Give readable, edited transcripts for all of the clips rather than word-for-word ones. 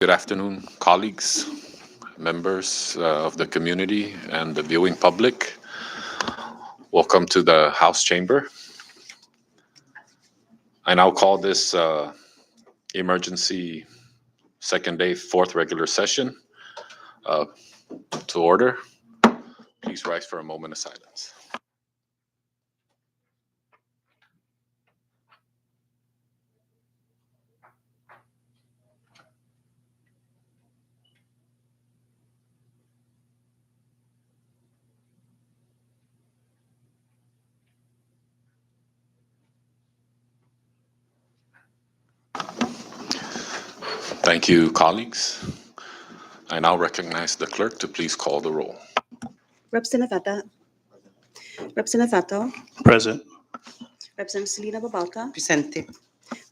Good afternoon, colleagues, members of the community, and the viewing public. Welcome to the House Chamber. I now call this emergency second day, fourth regular session uh, to order. Please rise for a moment of silence. Thank you, colleagues. I now recognize the clerk to please call the roll. Representative Veta. Representative Vato. Present. Representative Selena Babalta. Presente.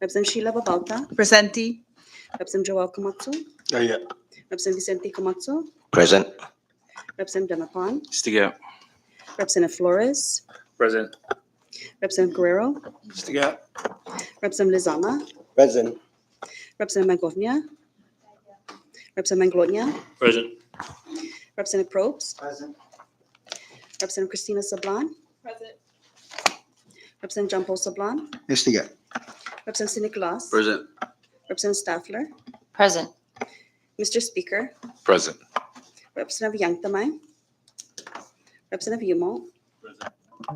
Representative Sheila Babalta. Presente. Representative Joel Komatsu. Yeah. Representative Vicente Komatsu. Present. Representative Demapan. Stiga. Representative Flores. Present. Representative Guerrero. Stiga. Representative Lizama. Present. Representative Mangovnia. Representative Manglonia. Present. Representative Probst. Present. Representative Christina Sablan. Present. Representative John Paul Sablan. Stiga. Representative Cindy Nicolas. Present. Representative Staffler. Present. Mr. Speaker. Present. Representative Yang Tamay. Representative Yumo.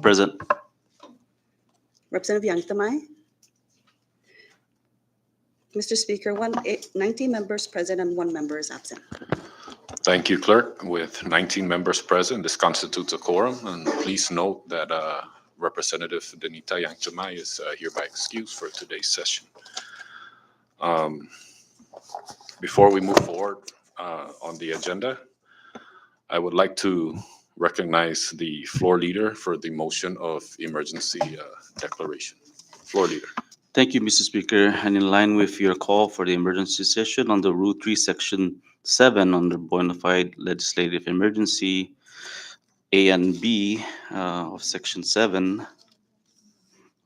Present. Representative Yang Tamay. Mr. Speaker, 19 members present and 1 member is absent. Thank you, clerk. With 19 members present, this constitutes a quorum. And please note that Representative Denita Yangchamay is hereby excused for today's session. Before we move forward on the agenda, I would like to recognize the floor leader for the motion of emergency declaration. Floor leader. Thank you, Mr. Speaker. And in line with your call for the emergency session under Rule 3, Section 7, under bona fide legislative emergency, A and B of Section 7,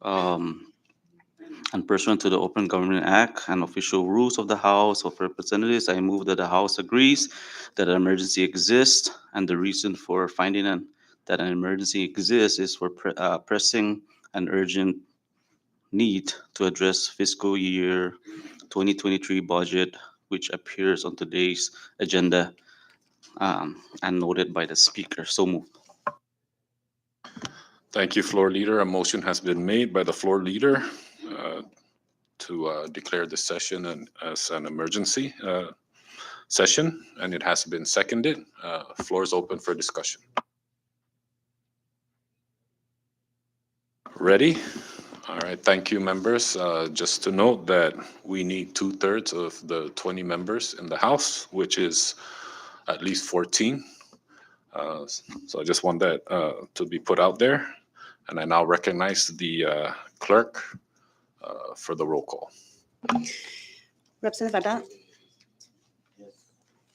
and pursuant to the Open Government Act and official rules of the House of Representatives, I move that the House agrees that an emergency exists, and the reason for finding that an emergency exists is for pressing and urgent need to address fiscal year 2023 budget, which appears on today's agenda and noted by the speaker. So moved. Thank you, floor leader. A motion has been made by the floor leader to declare this session as an emergency session, and it has been seconded. Floor is open for discussion. Ready? All right, thank you, members. Just to note that we need 2/3 of the 20 members in the House, which is at least 14. So I just want that to be put out there. And I now recognize the clerk for the roll call. Representative Veta.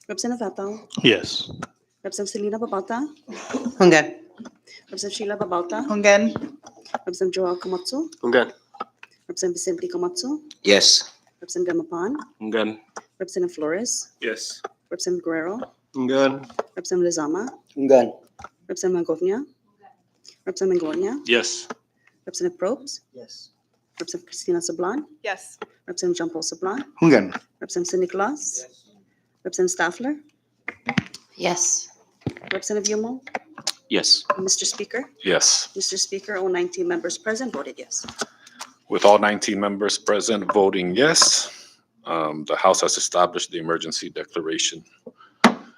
Representative Vato. Yes. Representative Selena Babalta. Hungan. Representative Sheila Babalta. Hungan. Representative Joel Komatsu. Ungan. Representative Vicente Komatsu. Yes. Representative Demapan. Ungan. Representative Flores. Yes. Representative Guerrero. Ungan. Representative Lizama. Ungan. Representative Mangovnia. Representative Manglonia. Yes. Representative Probst. Yes. Representative Christina Sablan. Yes. Representative John Paul Sablan. Ungan. Representative Cindy Nicolas. Representative Staffler. Yes. Representative Yumo. Yes. Mr. Speaker. Yes. Mr. Speaker, all 19 members present voted yes. With all 19 members present voting yes, the House has established the emergency declaration.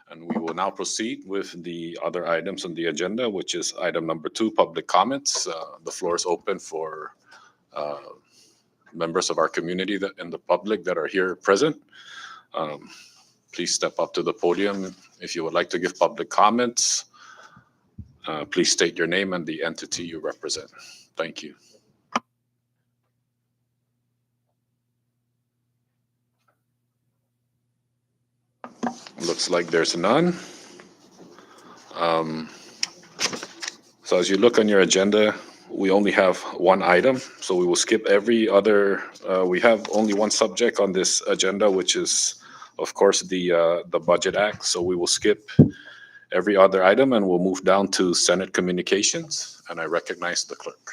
And we will now proceed with the other items on the agenda, which is item number 2, public comments. The floor is open for members of our community and the public that are here present. Please step up to the podium if you would like to give public comments. Please state your name and the entity you represent. Thank you. Looks like there's none. So as you look on your agenda, we only have one item, so we will skip every other. We have only one subject on this agenda, which is of course, the Budget Act. So we will skip every other item and we'll move down to Senate Communications. And I recognize the clerk.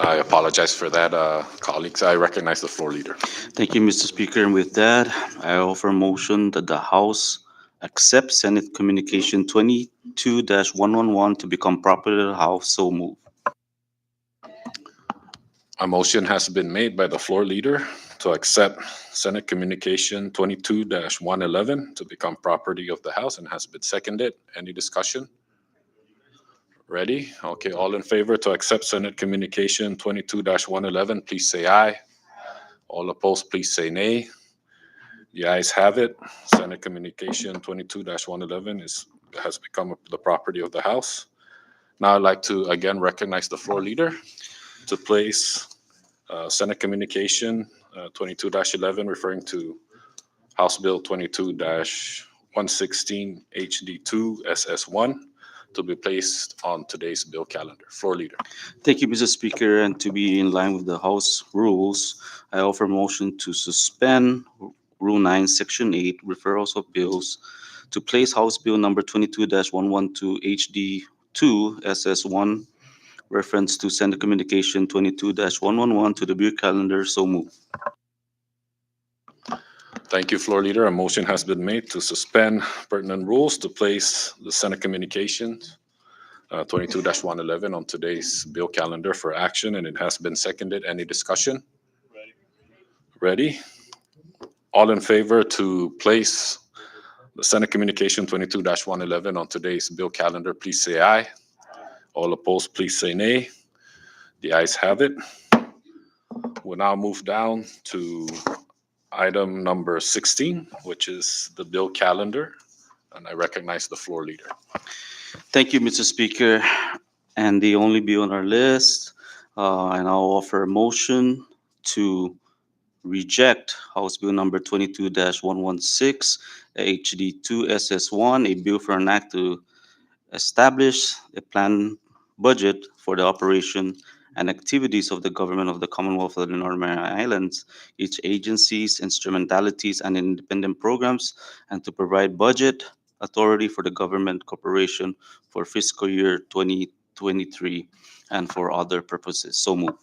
I apologize for that, colleagues. I recognize the floor leader. Thank you, Mr. Speaker. And with that, I offer a motion that the House accept Senate Communication 22-111 to become property of the House. So move. A motion has been made by the floor leader to accept Senate Communication 22-111 to become property of the House and has been seconded. Any discussion? Ready? Okay, all in favor to accept Senate Communication 22-111, please say aye. All opposed, please say nay. The ayes have it. Senate Communication 22-111 has become the property of the House. Now I'd like to again recognize the floor leader to place Senate Communication 22-11 referring to House Bill 22-116 HD2 SS1 to be placed on today's bill calendar. Floor leader. Thank you, Mr. Speaker. And to be in line with the House rules, I offer a motion to suspend Rule 9, Section 8, referrals of bills to place House Bill number 22-112 HD2 SS1 reference to Senate Communication 22-111 to the bill calendar. So move. Thank you, floor leader. A motion has been made to suspend pertinent rules to place the Senate Communications 22-111 on today's bill calendar for action, and it has been seconded. Any discussion? Ready? All in favor to place the Senate Communication 22-111 on today's bill calendar, please say aye. All opposed, please say nay. The ayes have it. We'll now move down to item number 16, which is the bill calendar, and I recognize the floor leader. Thank you, Mr. Speaker. And the only bill on our list, and I'll offer a motion to reject House Bill number 22-116 HD2 SS1, a bill for an act to establish a planned budget for the operation and activities of the government of the Commonwealth of the Northern Mariana Islands, its agencies, instrumentalities, and independent programs, and to provide budget authority for the government corporation for fiscal year 2023 and for other purposes. So move.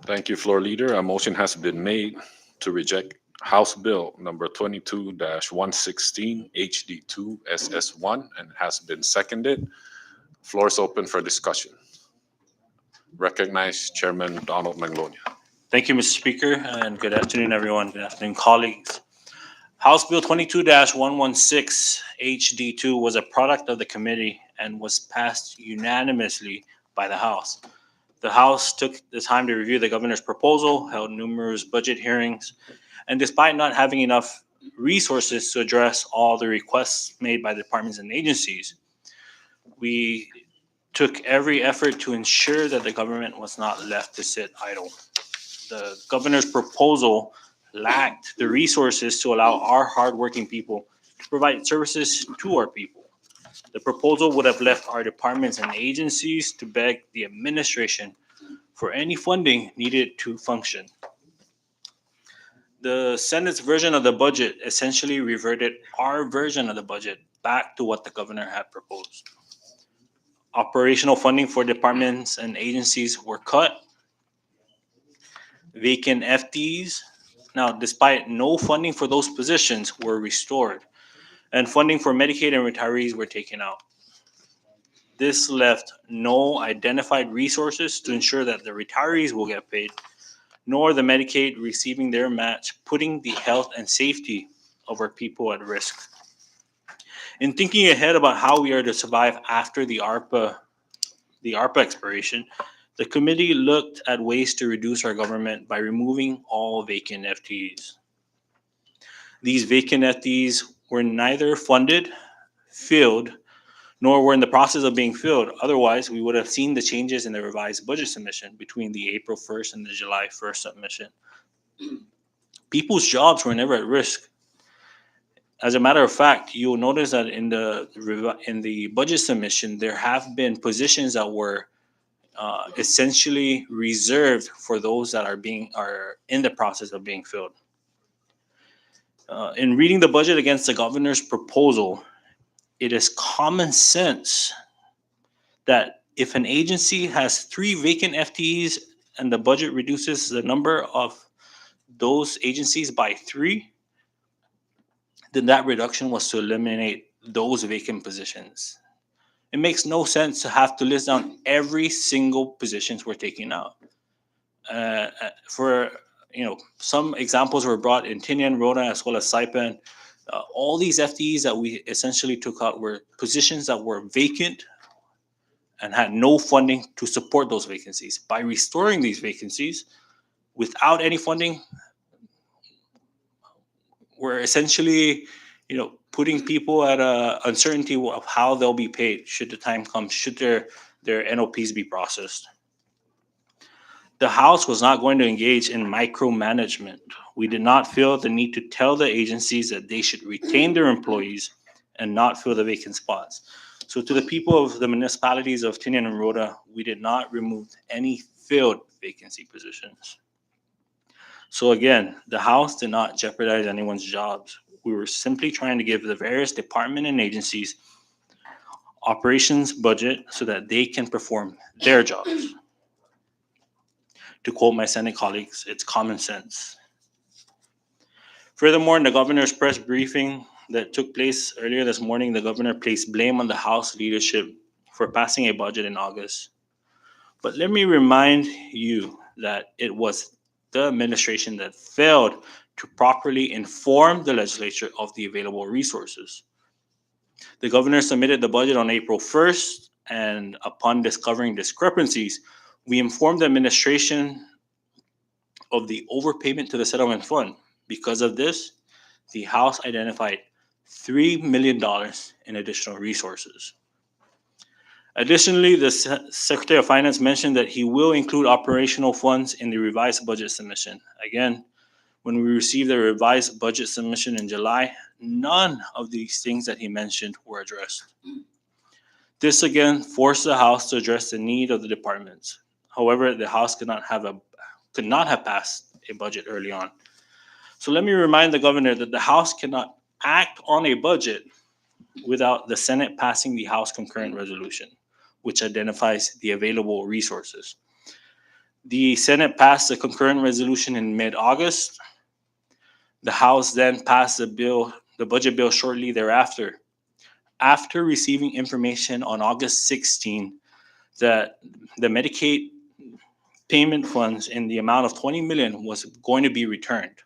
Thank you, floor leader. A motion has been made to reject House Bill number 22-116 HD2 SS1 and has been seconded. Floor is open for discussion. Recognize Chairman Donald Manglonia. Thank you, Mr. Speaker, and good afternoon, everyone. Good afternoon, colleagues. House Bill 22-116 HD2 was a product of the committee and was passed unanimously by the House. The House took the time to review the governor's proposal, held numerous budget hearings, and despite not having enough resources to address all the requests made by departments and agencies, we took every effort to ensure that the government was not left to sit idle. The governor's proposal lacked the resources to allow our hardworking people to provide services to our people. The proposal would have left our departments and agencies to beg the administration for any funding needed to function. The Senate's version of the budget essentially reverted our version of the budget back to what the governor had proposed. Operational funding for departments and agencies were cut. Vacant FTEs, now despite no funding for those positions, were restored, and funding for Medicaid and retirees were taken out. This left no identified resources to ensure that the retirees will get paid, nor the Medicaid receiving their match, putting the health and safety of our people at risk. In thinking ahead about how we are to survive after the ARPA expiration, The committee looked at ways to reduce our government by removing all vacant FTEs. These vacant FTEs were neither funded, filled, nor were in the process of being filled. Otherwise, we would have seen the changes in the revised budget submission between the April 1st and the July 1st submission. People's jobs were never at risk. As a matter of fact, you'll notice that in the budget submission, there have been positions that were essentially reserved for those that are in the process of being filled. In reading the budget against the governor's proposal, it is common sense that if an agency has 3 vacant FTEs and the budget reduces the number of those agencies by 3, then that reduction was to eliminate those vacant positions. It makes no sense to have to list down every single positions we're taking out. Some examples were brought in Tinian, Rhoda, as well as Saipan. All these FTEs that we essentially took out were positions that were vacant and had no funding to support those vacancies. By restoring these vacancies without any funding, we're essentially, putting people at uncertainty of how they'll be paid should the time come, should their NOPs be processed. The House was not going to engage in micromanagement. We did not feel the need to tell the agencies that they should retain their employees and not fill the vacant spots. So to the people of the municipalities of Tinian and Rhoda, we did not remove any filled vacancy positions. So again, the House did not jeopardize anyone's jobs. We were simply trying to give the various department and agencies operations budget so that they can perform their jobs. To quote my Senate colleagues, it's common sense. Furthermore, in the governor's press briefing that took place earlier this morning, the governor placed blame on the House leadership for passing a budget in August. But let me remind you that it was the administration that failed to properly inform the legislature of the available resources. The governor submitted the budget on April 1st, and upon discovering discrepancies, we informed the administration of the overpayment to the settlement fund. Because of this, the House identified $3 million in additional resources. Additionally, the Secretary of Finance mentioned that he will include operational funds in the revised budget submission. Again, when we received the revised budget submission in July, none of these things that he mentioned were addressed. This again forced the House to address the need of the departments. However, the House could not have passed a budget early on. So let me remind the governor that the House cannot act on a budget without the Senate passing the House concurrent resolution, which identifies the available resources. The Senate passed the concurrent resolution in mid-August. The House then passed the budget bill shortly thereafter. After receiving information on August 16 that the Medicaid payment funds in the amount of $20 million was going to be returned.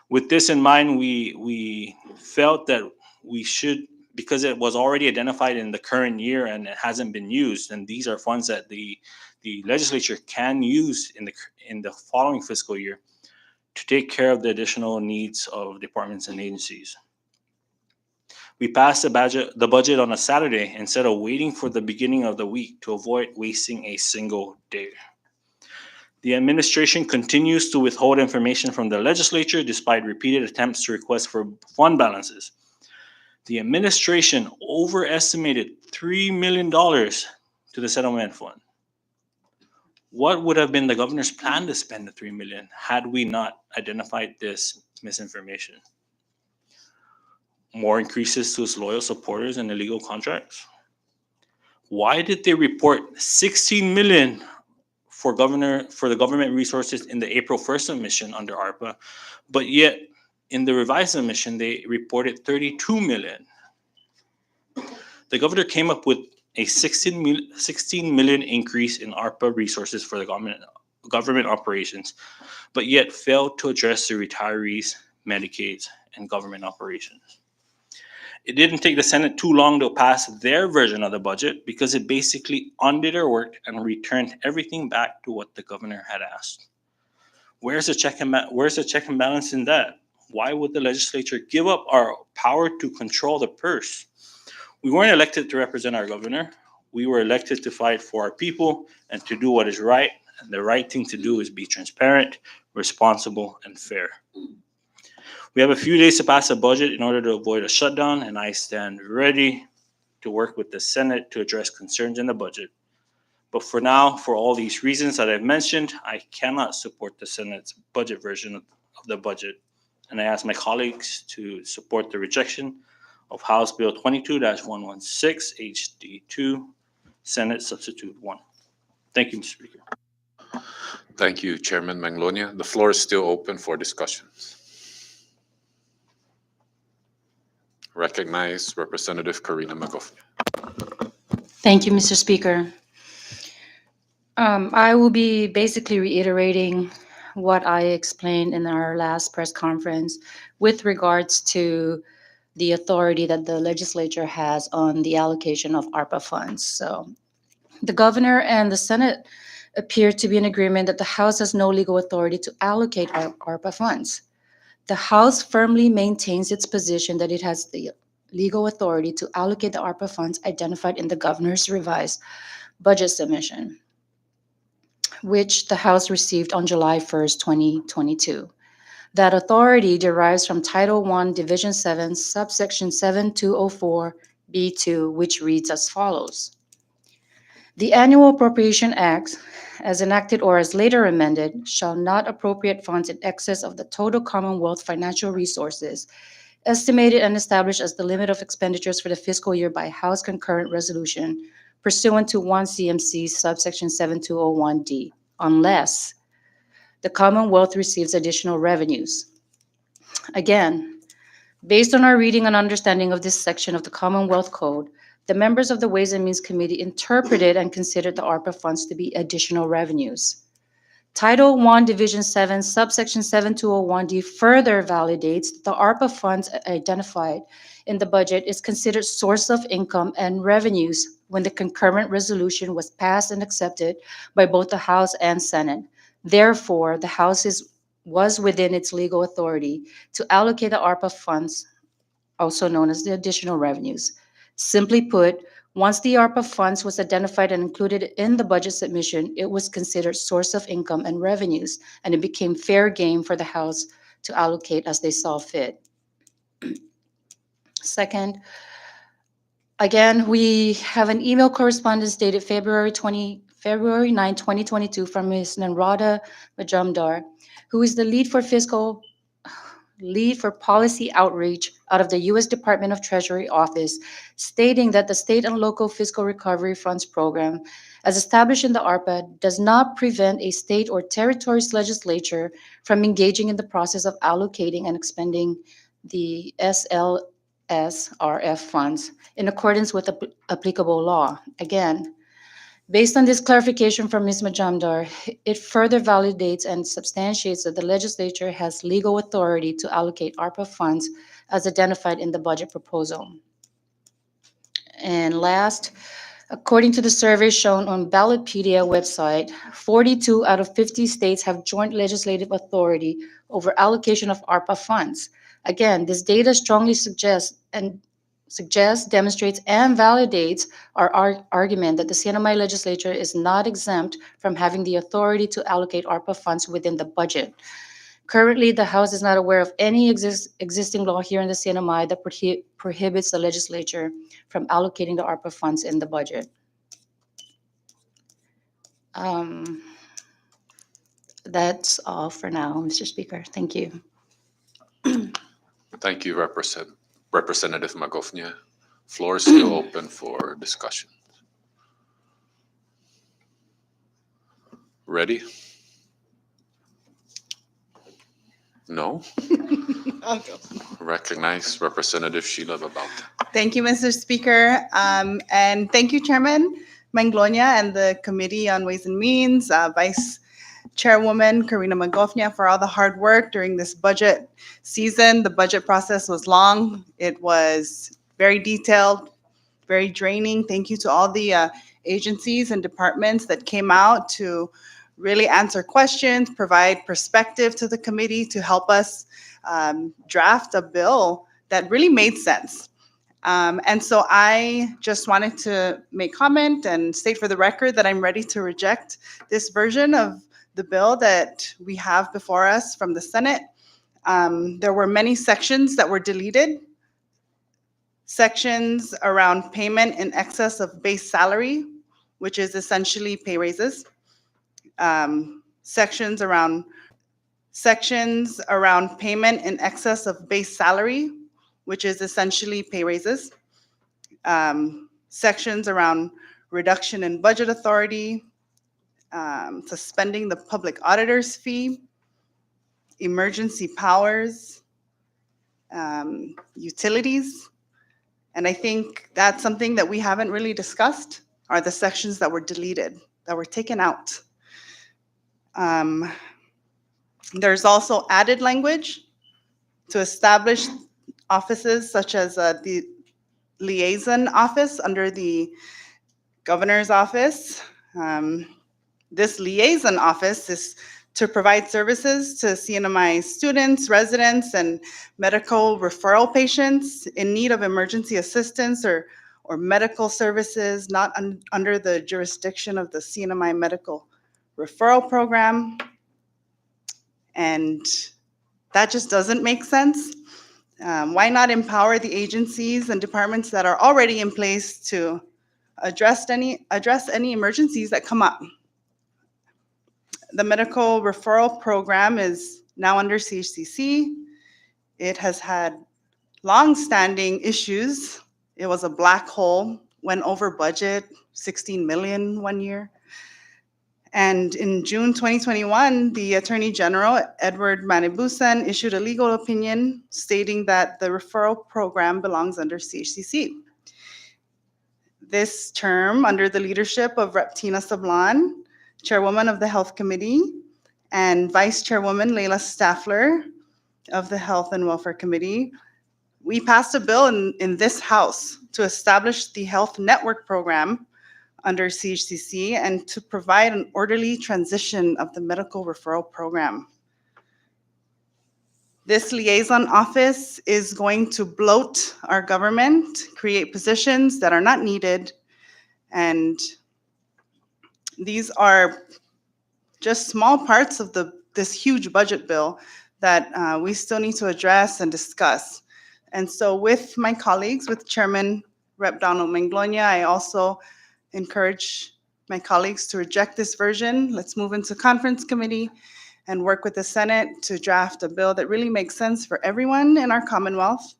With this in mind, we felt that we should, because it was already identified in the current year and it hasn't been used, and these are funds that the legislature can use in the following fiscal year to take care of the additional needs of departments and agencies. We passed the budget on a Saturday instead of waiting for the beginning of the week to avoid wasting a single day. The administration continues to withhold information from the legislature despite repeated attempts to request for fund balances. The administration overestimated $3 million to the settlement fund. What would have been the governor's plan to spend the $3 million had we not identified this misinformation? More increases to his loyal supporters and illegal contracts? Why did they report $16 million for the government resources in the April 1st submission under ARPA, but yet in the revised submission they reported $32 million? The governor came up with a $16 million increase in ARPA resources for the government operations, but yet failed to address the retirees, Medicaid, and government operations. It didn't take the Senate too long to pass their version of the budget because it basically undid their work and returned everything back to what the governor had asked. Where's the check and balance in that? Why would the legislature give up our power to control the purse? We weren't elected to represent our governor. We were elected to fight for our people and to do what is right. And the right thing to do is be transparent, responsible, and fair. We have a few days to pass a budget in order to avoid a shutdown, and I stand ready to work with the Senate to address concerns in the budget. But for now, for all these reasons that I've mentioned, I cannot support the Senate's budget version of the budget. And I ask my colleagues to support the rejection of House Bill 22-116 HD2, Senate Substitute 1. Thank you, Mr. Speaker. Thank you, Chairman Manglonia. The floor is still open for discussions. Recognize Representative Karina Magofnia. Thank you, Mr. Speaker. I will be basically reiterating what I explained in our last press conference with regards to the authority that the legislature has on the allocation of ARPA funds. So the governor and the Senate appear to be in agreement that the House has no legal authority to allocate ARPA funds. The House firmly maintains its position that it has the legal authority to allocate the ARPA funds identified in the governor's revised budget submission, which the House received on July 1st, 2022. That authority derives from Title I, Division 7, subsection 7204B2, which reads as follows. The Annual Appropriation Act, as enacted or as later amended, shall not appropriate funds in excess of the total Commonwealth financial resources estimated and established as the limit of expenditures for the fiscal year by House concurrent resolution pursuant to 1 CMC subsection 7201D, unless the Commonwealth receives additional revenues. Again, based on our reading and understanding of this section of the Commonwealth Code, the members of the Ways and Means Committee interpreted and considered the ARPA funds to be additional revenues. Title I, Division 7, subsection 7201D further validates that the ARPA funds identified in the budget is considered source of income and revenues when the concurrent resolution was passed and accepted by both the House and Senate. Therefore, the House was within its legal authority to allocate the ARPA funds, also known as the additional revenues. Simply put, once the ARPA funds was identified and included in the budget submission, it was considered source of income and revenues, and it became fair game for the House to allocate as they saw fit. Second, again, we have an email correspondence dated February 9, 2022 from Ms. Nanrada Majumdar, who is the lead for policy outreach out of the U.S. Department of Treasury office, stating that the state and local fiscal recovery funds program, as established in the ARPA, does not prevent a state or territory's legislature from engaging in the process of allocating and expending the SLSRF funds in accordance with applicable law. Again, based on this clarification from Ms. Majumdar, it further validates and substantiates that the legislature has legal authority to allocate ARPA funds as identified in the budget proposal. And last, according to the survey shown on Ballotpedia website, 42 out of 50 states have joint legislative authority over allocation of ARPA funds. Again, this data strongly suggests, demonstrates, and validates our argument that the CNMI legislature is not exempt from having the authority to allocate ARPA funds within the budget. Currently, the House is not aware of any existing law here in the CNMI that prohibits the legislature from allocating the ARPA funds in the budget. That's all for now, Mr. Speaker. Thank you. Thank you, Representative Magofnia. Floor is still open for discussion. Ready? No? Recognize Representative Sheila Babaute. Thank you, Mr. Speaker. And thank you, Chairman Manglonia and the Committee on Ways and Means, Vice Chairwoman Karina Magofnia, for all the hard work during this budget season. The budget process was long. It was very detailed, very draining. Thank you to all the agencies and departments that came out to really answer questions, provide perspective to the committee to help us draft a bill that really made sense. And so I just wanted to make comment and state for the record that I'm ready to reject this version of the bill that we have before us from the Senate. There were many sections that were deleted. Sections around payment in excess of base salary, which is essentially pay raises. Sections around payment in excess of base salary, which is essentially pay raises. Sections around reduction in budget authority, suspending the public auditor's fee, emergency powers, utilities. And I think that's something that we haven't really discussed, are the sections that were deleted, that were taken out. There's also added language to establish offices such as the liaison office under the governor's office. This liaison office is to provide services to CNMI students, residents, and medical referral patients in need of emergency assistance or medical services not under the jurisdiction of the CNMI medical referral program. And that just doesn't make sense. Why not empower the agencies and departments that are already in place to address any emergencies that come up? The medical referral program is now under CHCC. It has had long-standing issues. It was a black hole, went over budget, 16 million one year. And in June 2021, the Attorney General, Edward Manibusan, issued a legal opinion stating that the referral program belongs under CHCC. This term, under the leadership of Rep. Tina Sablan, Chairwoman of the Health Committee, and Vice Chairwoman Leila Staffler of the Health and Welfare Committee, we passed a bill in this House to establish the Health Network Program under CHCC and to provide an orderly transition of the medical referral program. This liaison office is going to bloat our government, create positions that are not needed, and these are just small parts of this huge budget bill that we still need to address and discuss. And so with my colleagues, with Chairman Rep. Donald Manglonia, I also encourage my colleagues to reject this version. Let's move into conference committee and work with the Senate to draft a bill that really makes sense for everyone in our Commonwealth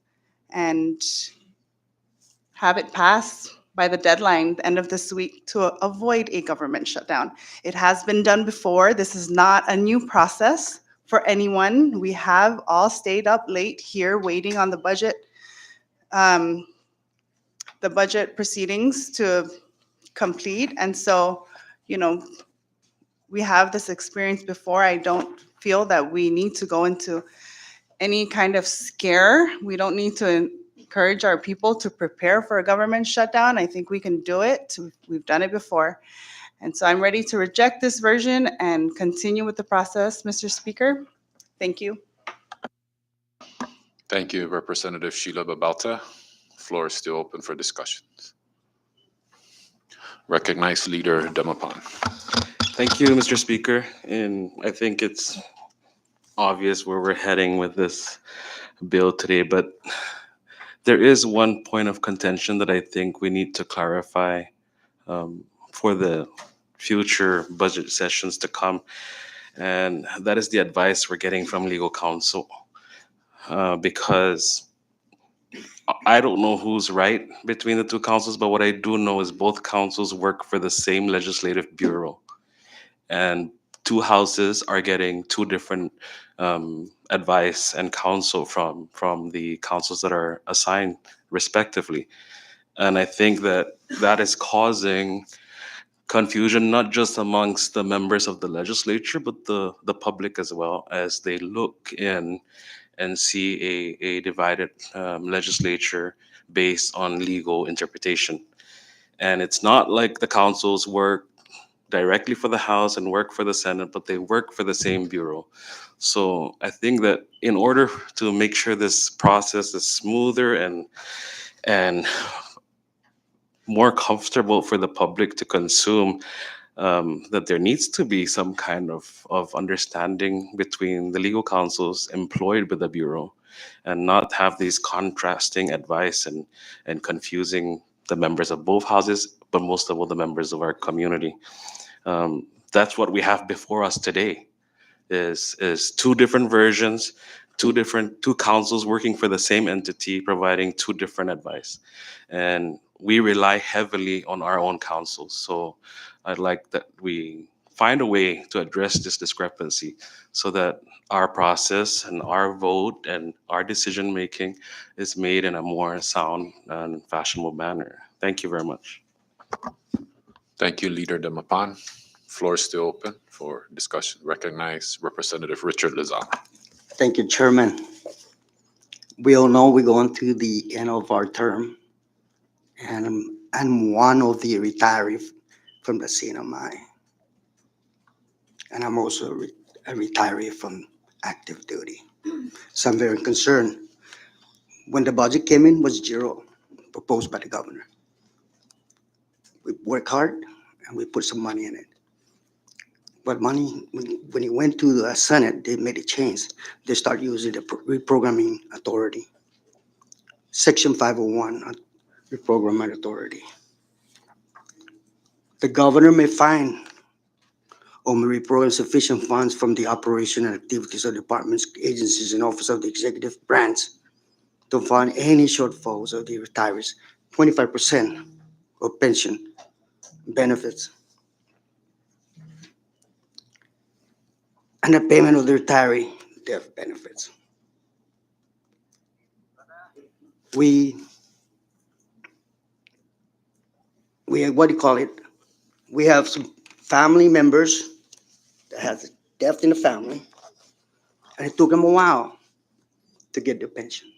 and have it pass by the deadline, the end of this week, to avoid a government shutdown. It has been done before. This is not a new process for anyone. We have all stayed up late here waiting on the budget proceedings to complete. And so, we have this experience before. I don't feel that we need to go into any kind of scare. We don't need to encourage our people to prepare for a government shutdown. I think we can do it. We've done it before. And so I'm ready to reject this version and continue with the process, Mr. Speaker. Thank you. Thank you, Representative Sheila Babalta. Floor is still open for discussions. Recognize Leader Demapan. Thank you, Mr. Speaker. And I think it's obvious where we're heading with this bill today, but there is one point of contention that I think we need to clarify for the future budget sessions to come. And that is the advice we're getting from legal counsel. Because I don't know who's right between the two councils, but what I do know is both councils work for the same legislative bureau. And two houses are getting two different advice and counsel from the councils that are assigned respectively. And I think that is causing confusion, not just amongst the members of the legislature, but the public as well, as they look in and see a divided legislature based on legal interpretation. And it's not like the councils work directly for the House and work for the Senate, but they work for the same bureau. So I think that in order to make sure this process is smoother and more comfortable for the public to consume, that there needs to be some kind of understanding between the legal counsels employed with the bureau, and not have these contrasting advice and confusing the members of both houses, but most of all the members of our community. That's what we have before us today, is two different versions, two councils working for the same entity, providing two different advice. And we rely heavily on our own councils. So I'd like that we find a way to address this discrepancy so that our process and our vote and our decision making is made in a more sound and fashionable manner. Thank you very much. Thank you, Leader Demapan. Floor is still open for discussion. Recognize Representative Richard Lizal. Thank you, Chairman. We all know we're going to the end of our term, and I'm one of the retirees from the CNMI, and I'm also a retiree from active duty. So I'm very concerned. When the budget came in, it was zero, proposed by the governor. We worked hard, and we put some money in it. But money, when it went to the Senate, they made a change. They start using the reprogramming authority. Section 501, reprogramming authority. The governor may find or may reprogram sufficient funds from the operation and activities of departments, agencies, and office of the executive branch to fund any shortfalls of the retirees, 25% of pension benefits, and the payment of the retiree death benefits. We what do you call it? We have some family members that has death in the family, and it took them a while to get their pension.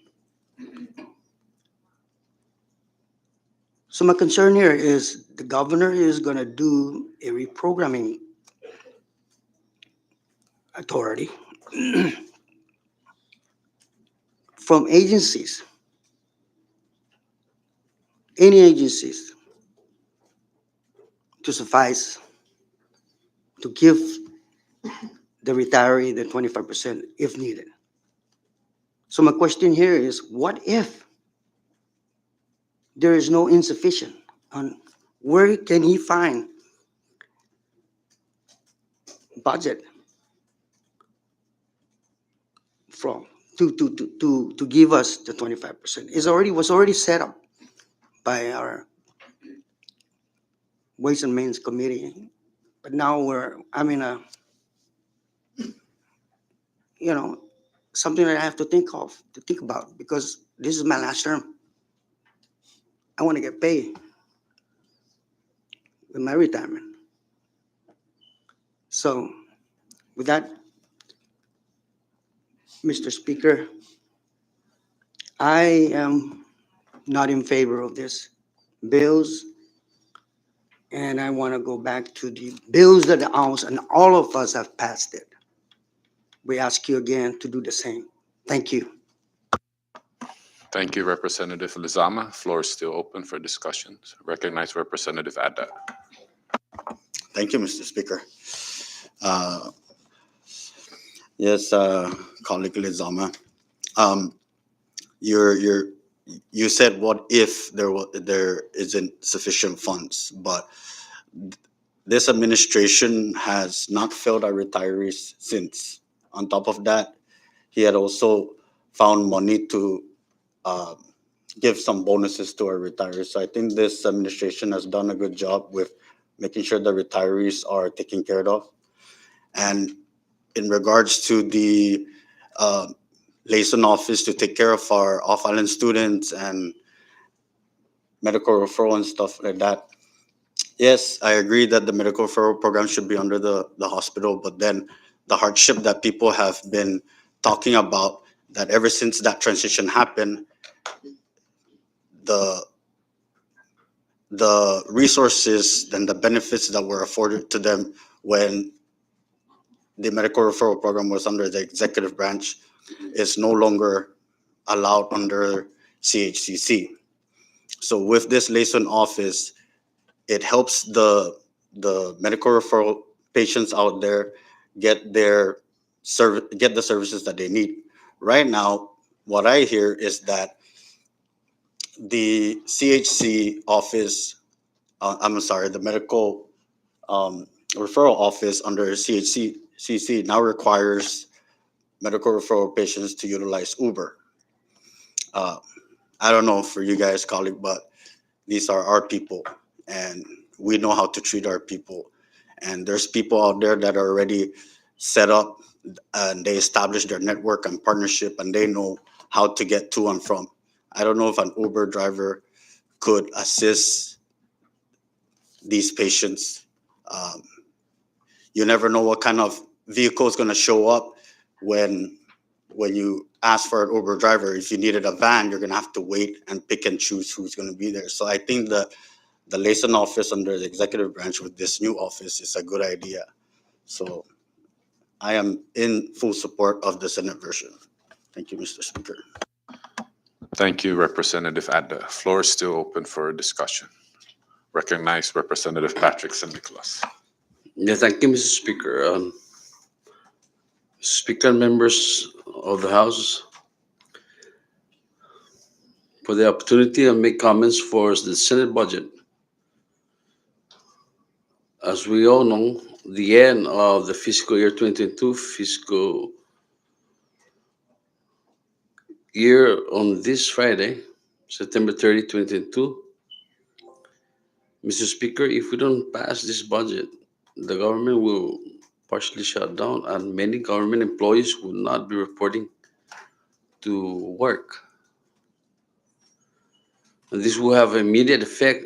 So my concern here is the governor is going to do a reprogramming authority from agencies, any agencies, to suffice to give the retiree the 25% if needed. So my question here is, what if there is no insufficient? On where can he find budget from to give us the 25%? Was already set up by our Ways and Means Committee, but now I'm in a, something that I have to think about, because this is my last term. I want to get paid with my retirement. So with that, Mr. Speaker, I am not in favor of this bills, and I want to go back to the bills that the House and all of us have passed it. We ask you again to do the same. Thank you. Thank you, Representative Lizama. Floor is still open for discussions. Recognize Representative Adda. Thank you, Mr. Speaker. Uh, Yes, colleague Lizama. You said what if there isn't sufficient funds, but this administration has not failed our retirees since. On top of that, he had also found money to uh, give some bonuses to our retirees. So I think this administration has done a good job with making sure the retirees are taken care of. And in regards to the liaison office to take care of our off-island students and medical referral and stuff like that, yes, I agree that the medical referral program should be under the hospital, but then the hardship that people have been talking about that ever since that transition happened, the the resources and the benefits that were afforded to them when the medical referral program was under the executive branch is no longer allowed under CHCC. So with this liaison office, it helps the medical referral patients out there get get the services that they need. Right now, what I hear is that the CHC office, I'm sorry, the medical referral office under CHCC now requires medical referral patients to utilize Uber. Uh, I don't know for you guys, colleague, but these are our people, and we know how to treat our people. And there's people out there that are already set up and they establish their network and partnership, and they know how to get to and from. I don't know if an Uber driver could assist these patients. Um, you never know what kind of vehicle is going to show up when you ask for an Uber driver. If you needed a van, you're going to have to wait and pick and choose who's going to be there. So I think the liaison office under the executive branch with this new office is a good idea. So I am in full support of the Senate version. Thank you, Mr. Speaker. Thank you, Representative Adda. Floor is still open for discussion. Recognize Representative Patrick St. Nicholas. Yeah, thank you, Mr. Speaker. Speaker and members of the House, for the opportunity to make comments for the Senate budget. As we all know, the end of the fiscal year 2022 fiscal year on this Friday, September 30, 2022. Mr. Speaker, if we don't pass this budget, the government will partially shut down and many government employees will not be reporting to work. And this will have immediate effect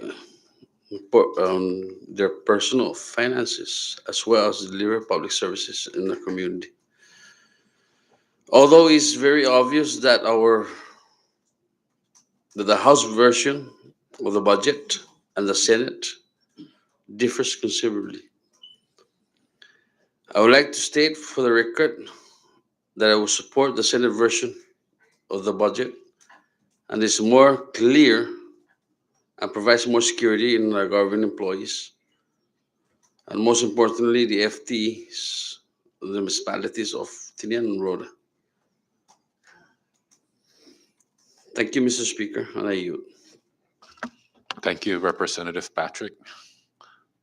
on their personal finances as well as deliver public services in the community. Although it's very obvious that the House version of the budget and the Senate differs considerably. I would like to state for the record that I will support the Senate version of the budget and is more clear and provides more security in our government employees. And most importantly, the FTEs, the municipalities of Tinian and Rhoda. Thank you, Mr. Speaker, and I yield. Thank you, Representative Patrick.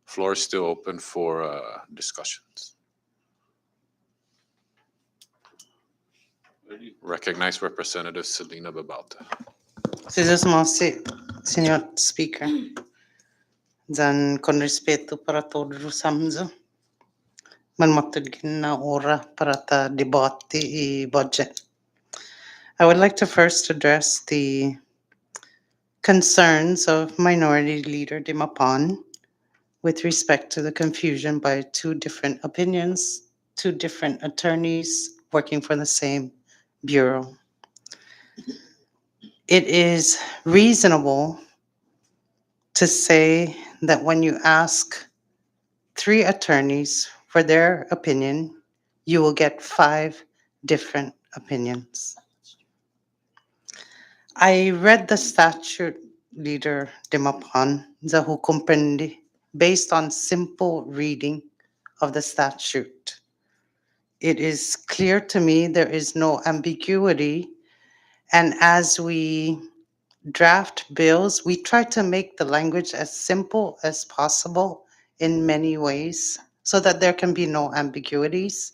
Floor is still open for discussions. Recognize Representative Selena Babalta. Signor Speaker, dan con rispetto para todos os samzo, man matulgin na ora para ta debate I budget. I would like to first address the concerns of Minority Leader Dimapan with respect to the confusion by two different opinions, two different attorneys working for the same bureau. It is reasonable to say that when you ask three attorneys for their opinion, you will get 5 different opinions. I read the statute, Leader Dimapan, the hukumpendi, based on simple reading of the statute. It is clear to me there is no ambiguity, and as we draft bills, we try to make the language as simple as possible in many ways so that there can be no ambiguities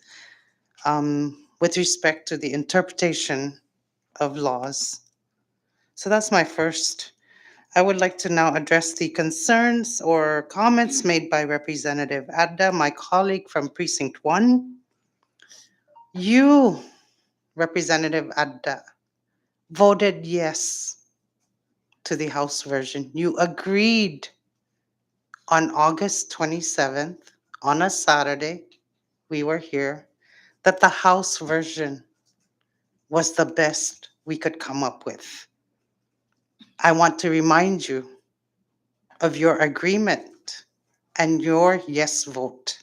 with respect to the interpretation of laws. So that's my first. I would like to now address the concerns or comments made by Representative Adda, my colleague from Precinct 1. You, Representative Adda, voted yes to the House version. You agreed on August 27th, on a Saturday, we were here, that the House version was the best we could come up with. I want to remind you of your agreement and your yes vote.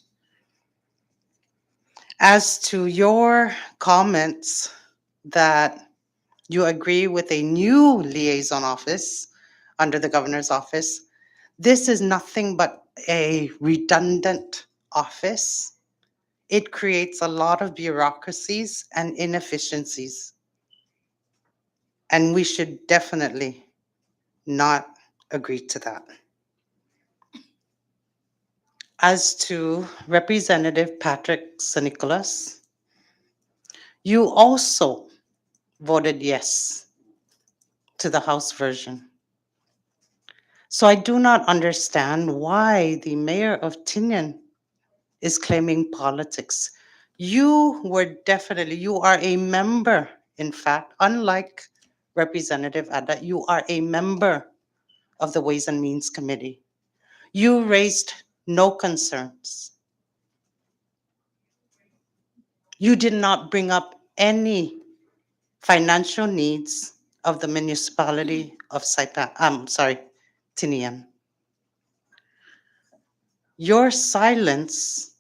As to your comments that you agree with a new liaison office under the governor's office, this is nothing but a redundant office. It creates a lot of bureaucracies and inefficiencies, and we should definitely not agree to that. As to Representative Patrick Nicholas, you also voted yes to the House version. So I do not understand why the mayor of Tinian is claiming politics. You are a member, in fact, unlike Representative Ada, you are a member of the Ways and Means Committee. You raised no concerns. You did not bring up any financial needs of the municipality of Tinian. Your silence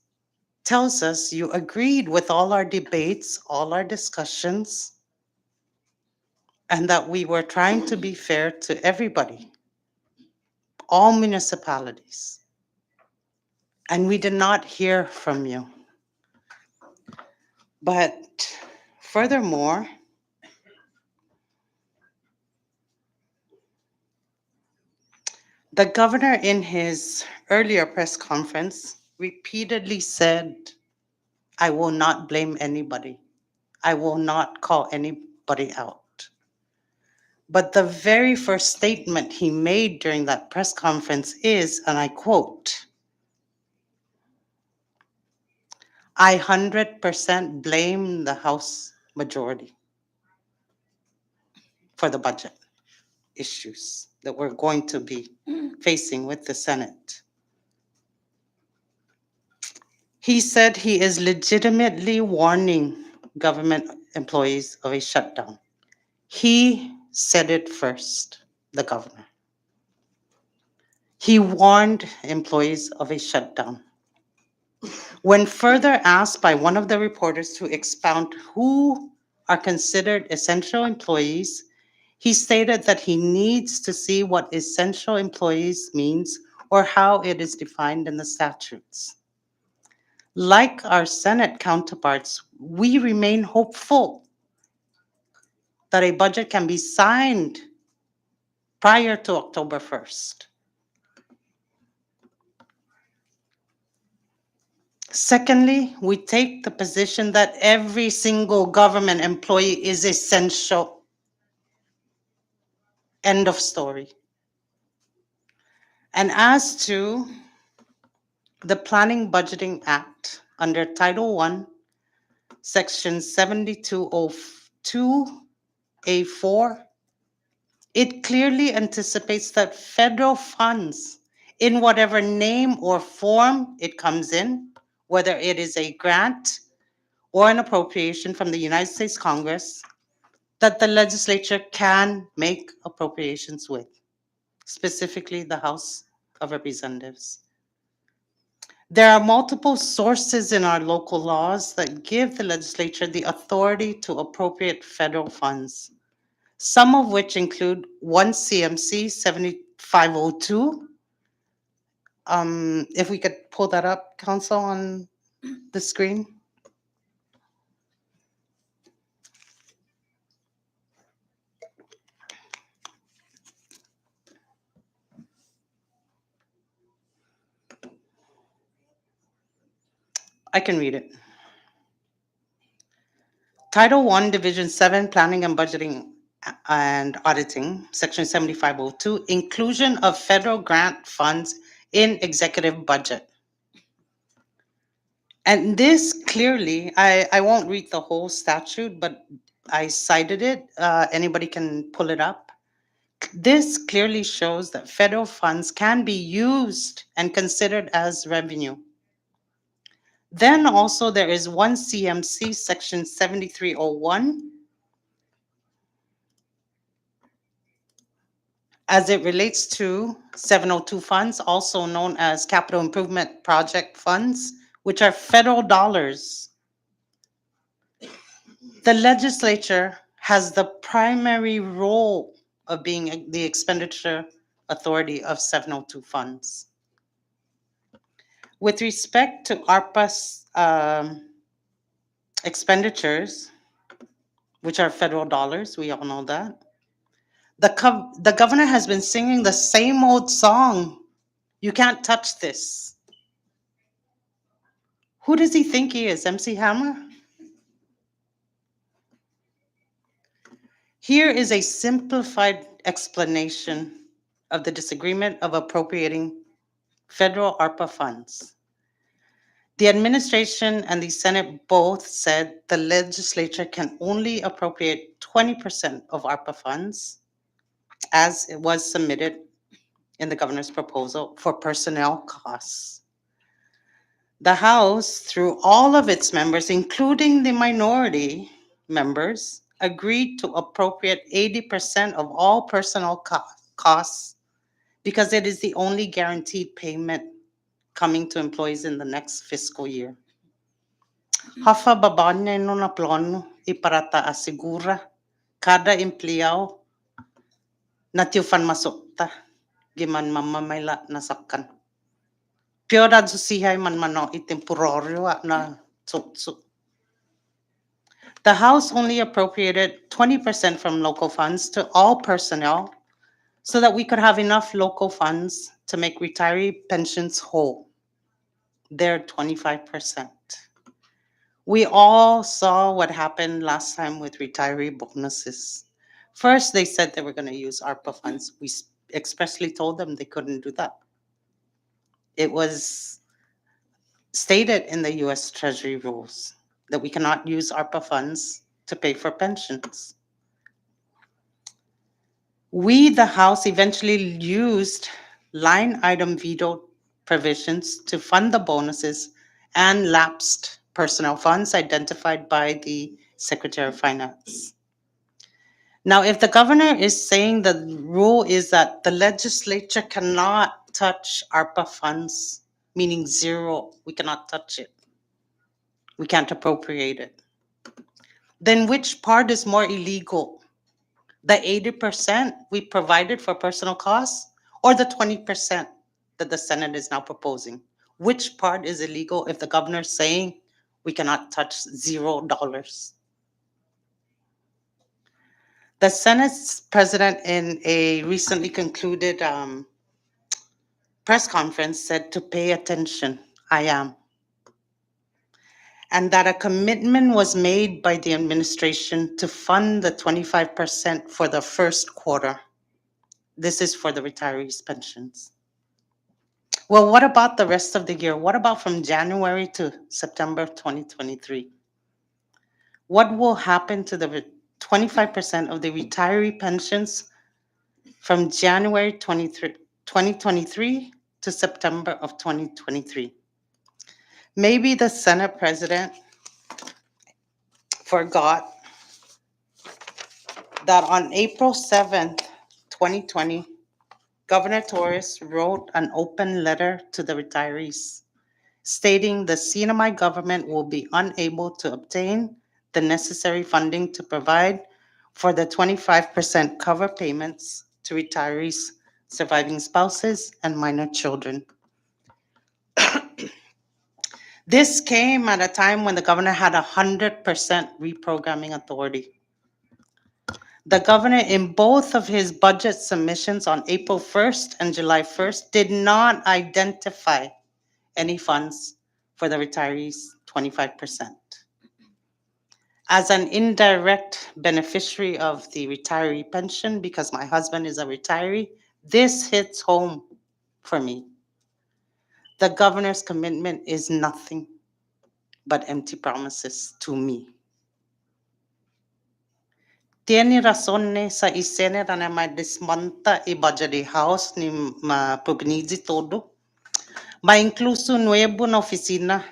tells us you agreed with all our debates, all our discussions, and that we were trying to be fair to everybody, all municipalities. And we did not hear from you. But furthermore, the governor in his earlier press conference repeatedly said, I will not blame anybody. I will not call anybody out. But the very first statement he made during that press conference is, and I quote, I 100% blame the House majority for the budget issues that we're going to be facing with the Senate. He said he is legitimately warning government employees of a shutdown. He said it first, the governor. He warned employees of a shutdown. When further asked by one of the reporters to expound who are considered essential employees, he stated that he needs to see what essential employees means or how it is defined in the statutes. Like our Senate counterparts, we remain hopeful that a budget can be signed prior to October 1st. Secondly, we take the position that every single government employee is essential. End of story. And as to the Planning Budgeting Act under Title I, Section 7202A4, it clearly anticipates that federal funds, in whatever name or form it comes in, whether it is a grant or an appropriation from the United States Congress, that the legislature can make appropriations with, specifically the House of Representatives. There are multiple sources in our local laws that give the legislature the authority to appropriate federal funds, some of which include 1 CMC 7502. If we could pull that up, Council, on the screen. I can read it. Title I, Division 7, Planning and Budgeting and Auditing, Section 7502, inclusion of federal grant funds in executive budget. And this clearly, I won't read the whole statute, but I cited it. Anybody can pull it up. This clearly shows that federal funds can be used and considered as revenue. Then also there is 1 CMC Section 7301, as it relates to 702 funds, also known as capital improvement project funds, which are federal dollars. The legislature has the primary role of being the expenditure authority of 702 funds. With respect to ARPA's expenditures, which are federal dollars, we all know that. The governor has been singing the same old song. You can't touch this. Who does he think he is, MC Hammer? Here is a simplified explanation of the disagreement of appropriating federal ARPA funds. The administration and the Senate both said the legislature can only appropriate 20% of ARPA funds as it was submitted in the governor's proposal for personnel costs. The House, through all of its members, including the minority members, agreed to appropriate 80% of all personnel costs because it is the only guaranteed payment coming to employees in the next fiscal year. Hafa babanya no na plano iparata asigura kada empleado na tiufan masukta giman mamamayla nasakkan. Piora susihay man mano itemporaryo na tsutsu. The House only appropriated 20% from local funds to all personnel so that we could have enough local funds to make retiree pensions whole. Their 25%. We all saw what happened last time with retiree bonuses. First, they said they were going to use ARPA funds. We expressly told them they couldn't do that. It was stated in the US Treasury rules that we cannot use ARPA funds to pay for pensions. We, the House, eventually used line item veto provisions to fund the bonuses and lapsed personnel funds identified by the Secretary of Finance. Now, if the governor is saying the rule is that the legislature cannot touch ARPA funds, meaning zero, we cannot touch it. We can't appropriate it. Then which part is more illegal? The 80% we provided for personal costs or the 20% that the Senate is now proposing? Which part is illegal if the governor is saying we cannot touch $0? The Senate's president in a recently concluded press conference said to pay attention. I am. And that a commitment was made by the administration to fund the 25% for the first quarter. This is for the retirees' pensions. Well, what about the rest of the year? What about from January to September 2023? What will happen to the 25% of the retiree pensions from January 2023 to September of 2023? Maybe the Senate president forgot that on April 7th, 2020, Governor Torres wrote an open letter to the retirees stating the CNMI government will be unable to obtain the necessary funding to provide for the 25% cover payments to retirees, surviving spouses, and minor children. This came at a time when the governor had 100% reprogramming authority. The governor, in both of his budget submissions on April 1st and July 1st, did not identify any funds for the retirees' 25%. As an indirect beneficiary of the retiree pension, because my husband is a retiree, this hits home for me. The governor's commitment is nothing but empty promises to me. Tiene razón sa isene na may desmonta i budget house ni mapubnizi todo. May incluso nuevo na oficina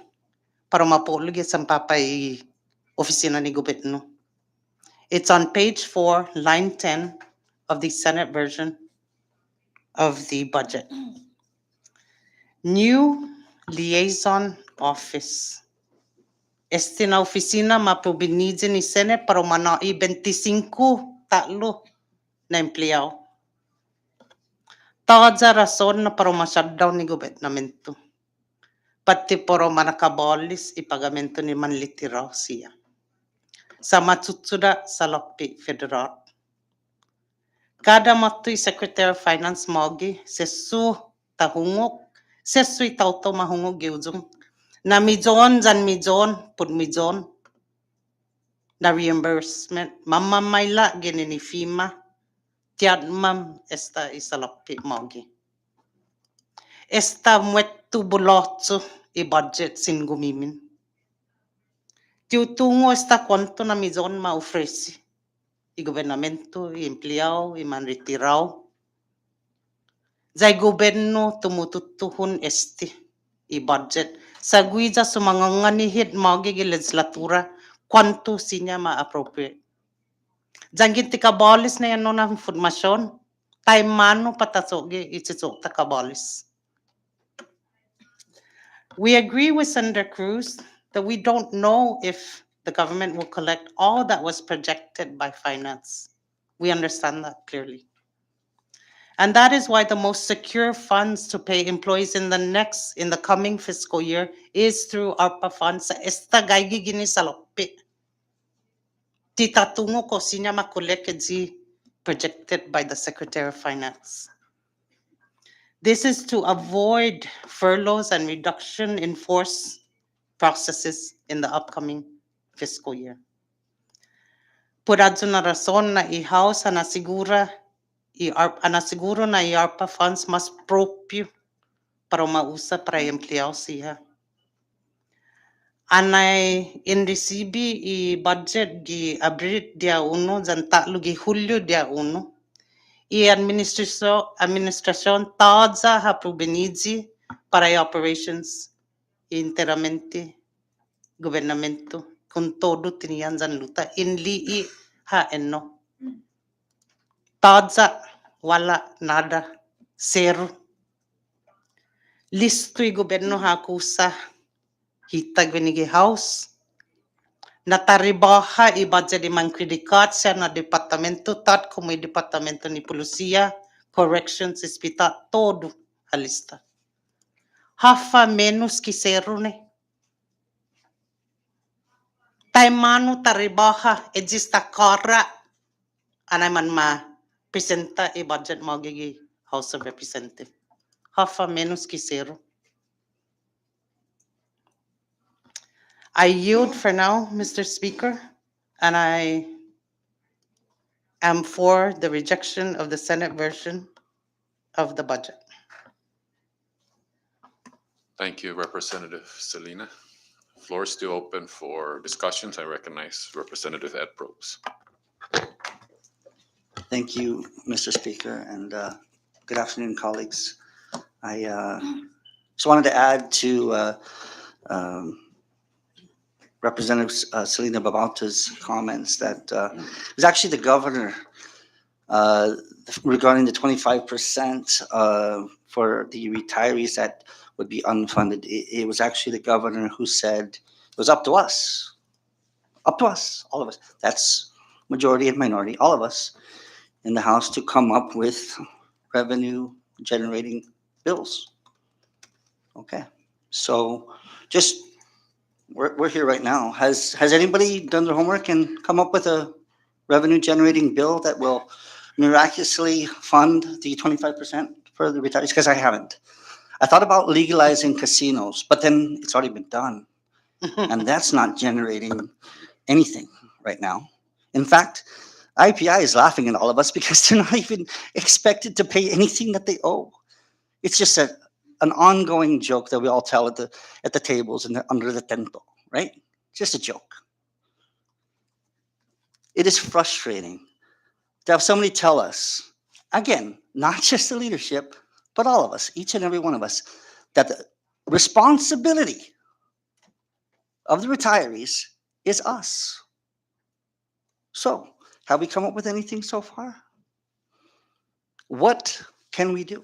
para mapulog sa papay oficina ni gobyerno. It's on page 4, line 10 of the Senate version of the budget. New liaison office. Este na oficina mapubinidze ni Senate para manai 25 talo na empleyado. Taja rason na para ma-shutdown ni gobernamento. Pati para manakabolis ipagamento ni manlitiraw siya. Sa matutsuda sa lokpi federal. Kada matoy Secretary of Finance mogi, sesu tahungok, sesu itauto mahungok giuzong. Na mijon, jan mijon, pud mijon. Na reimbursement. Mamamayla gini ni FEMA. Tiad mam esta isalokpi mogi. Esta muetu bulotso i budget sin gumimin. Tiutungo esta cuanto na mijon ma ofreci. I gobernamento, i empleado, i man retirao. Zai goberno tumututuhun i budget. Sa guija sumanganganihit magi gi legislatura quanto sinya ma appropriate. Jangin tikabalis na yan no na informasyon. Time mano patasogi ititsok takabalis. We agree with Senator Cruz that we don't know if the government will collect all that was projected by finance. We understand that clearly. And that is why the most secure funds to pay employees in the coming fiscal year is through ARPA funds sa esta gaigi gini sa lokpi. Titatungo ko sinya makuleked projected by the Secretary of Finance. This is to avoid furloughs and reduction in force processes in the upcoming fiscal year. Por na rason na i-house anasiguro na i-ARPA funds mas propio para mausa para empleado siya. Anay in recibi i-budget gi abrit dia uno jan tatlo gi Hulyo dia uno. Administrasyon taza ha provenizi para i-operations interamente gobernamento con todo tinian jan luta inli ha enno. Taza wala nada zero. Listo i goberno ha kusa hitag vinigi house. Nataribaha i budget imang kredikat siya na departamento tat como departamento ni Polusia, corrections, hospital, todo halista. Hafa menos ki zero ne. Taimano taribaha exista kara anay man ma presenta i budget magigi House of Representatives. Hafa menos ki zero. I yield for now, Mr. Speaker, and I am for the rejection of the Senate version of the budget. Thank you, Representative Selena. Floor is still open for discussions. I recognize Representative Ed Probst. Thank you, Mr. Speaker, and good afternoon, colleagues. I just wanted to add to Representative Selena Babauta's comments that it was actually the governor regarding the 25% for the retirees that would be unfunded. It was actually the governor who said it was up to us, all of us. That's majority and minority, all of us in the House to come up with revenue generating bills. Okay, so just we're here right now. Has anybody done their homework and come up with a revenue generating bill that will miraculously fund the 25% for the retirees? Because I haven't. I thought about legalizing casinos, but then it's already been done. And that's not generating anything right now. In fact, IPI is laughing at all of us because they're not even expected to pay anything that they owe. It's just an ongoing joke that we all tell at the tables and under the tento, right? Just a joke. It is frustrating to have somebody tell us, again, not just the leadership, but all of us, each and every one of us, that the responsibility of the retirees is us. So, have we come up with anything so far? What can we do?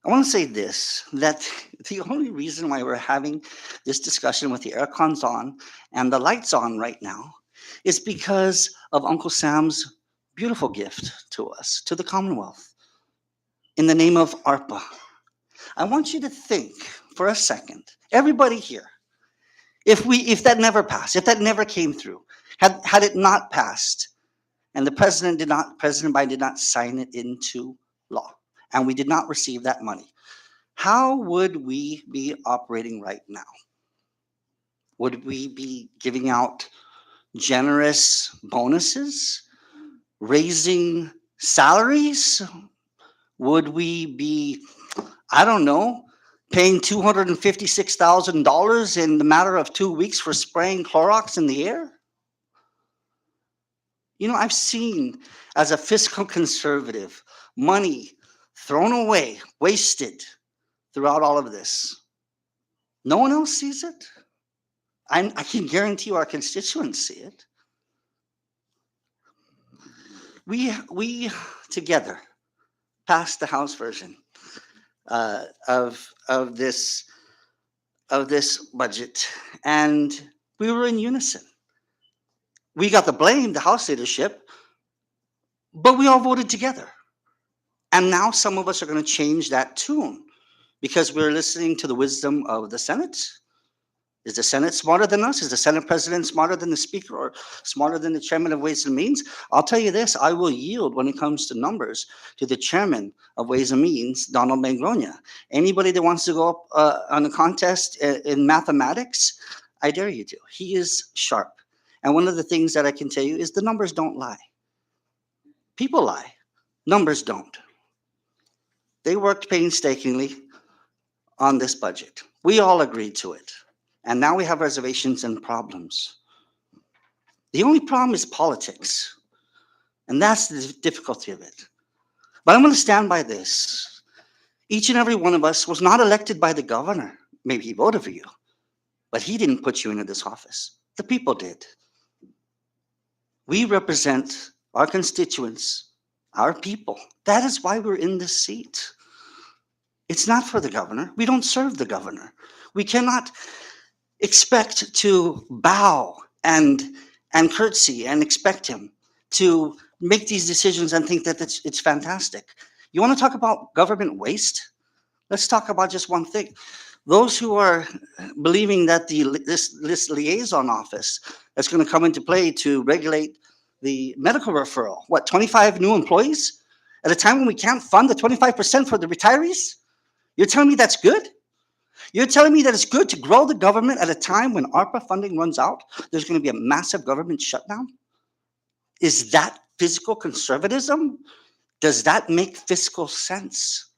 I want to say this, that the only reason why we're having this discussion with the air cons on and the lights on right now is because of Uncle Sam's beautiful gift to us, to the Commonwealth, in the name of ARPA. I want you to think for a second, everybody here, if that never passed, if that never came through, had it not passed, and President Biden did not sign it into law, and we did not receive that money, how would we be operating right now? Would we be giving out generous bonuses, raising salaries? Would we be, I don't know, paying $256,000 in the matter of 2 weeks for spraying Clorox in the air? You know, I've seen, as a fiscal conservative, money thrown away, wasted throughout all of this. No one else sees it. I can guarantee you our constituents see it. We together passed the House version of this budget, and we were in unison. We got the blame, the House leadership, but we all voted together. And now some of us are going to change that tune because we're listening to the wisdom of the Senate. Is the Senate smarter than us? Is the Senate President smarter than the Speaker or smarter than the Chairman of Ways and Means? I'll tell you this, I will yield when it comes to numbers to the Chairman of Ways and Means, Donald Mangrona. Anybody that wants to go up on a contest in mathematics, I dare you to. He is sharp. And one of the things that I can tell you is the numbers don't lie. People lie. Numbers don't. They worked painstakingly on this budget. We all agreed to it. And now we have reservations and problems. The only problem is politics. And that's the difficulty of it. But I'm going to stand by this. Each and every one of us was not elected by the governor. Maybe he voted for you, but he didn't put you into this office. The people did. We represent our constituents, our people. That is why we're in this seat. It's not for the governor. We don't serve the governor. We cannot expect to bow and curtsy and expect him to make these decisions and think that it's fantastic. You want to talk about government waste? Let's talk about just one thing. Those who are believing that this liaison office that's going to come into play to regulate the medical referral, 25 new employees at a time when we can't fund the 25% for the retirees? You're telling me that's good? You're telling me that it's good to grow the government at a time when ARPA funding runs out? There's going to be a massive government shutdown? Is that fiscal conservatism? Does that make fiscal sense?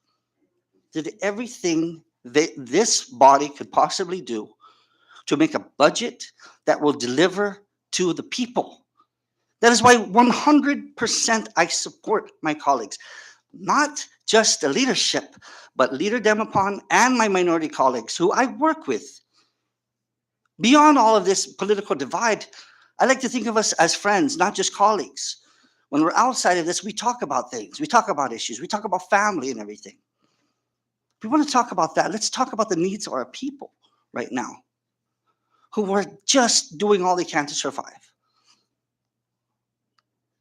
Did everything that this body could possibly do to make a budget that will deliver to the people? That is why 100% I support my colleagues, not just the leadership, but Leader Demopon and my minority colleagues who I work with. Beyond all of this political divide, I like to think of us as friends, not just colleagues. When we're outside of this, we talk about things, we talk about issues, we talk about family and everything. If we want to talk about that, let's talk about the needs of our people right now, who are just doing all they can to survive.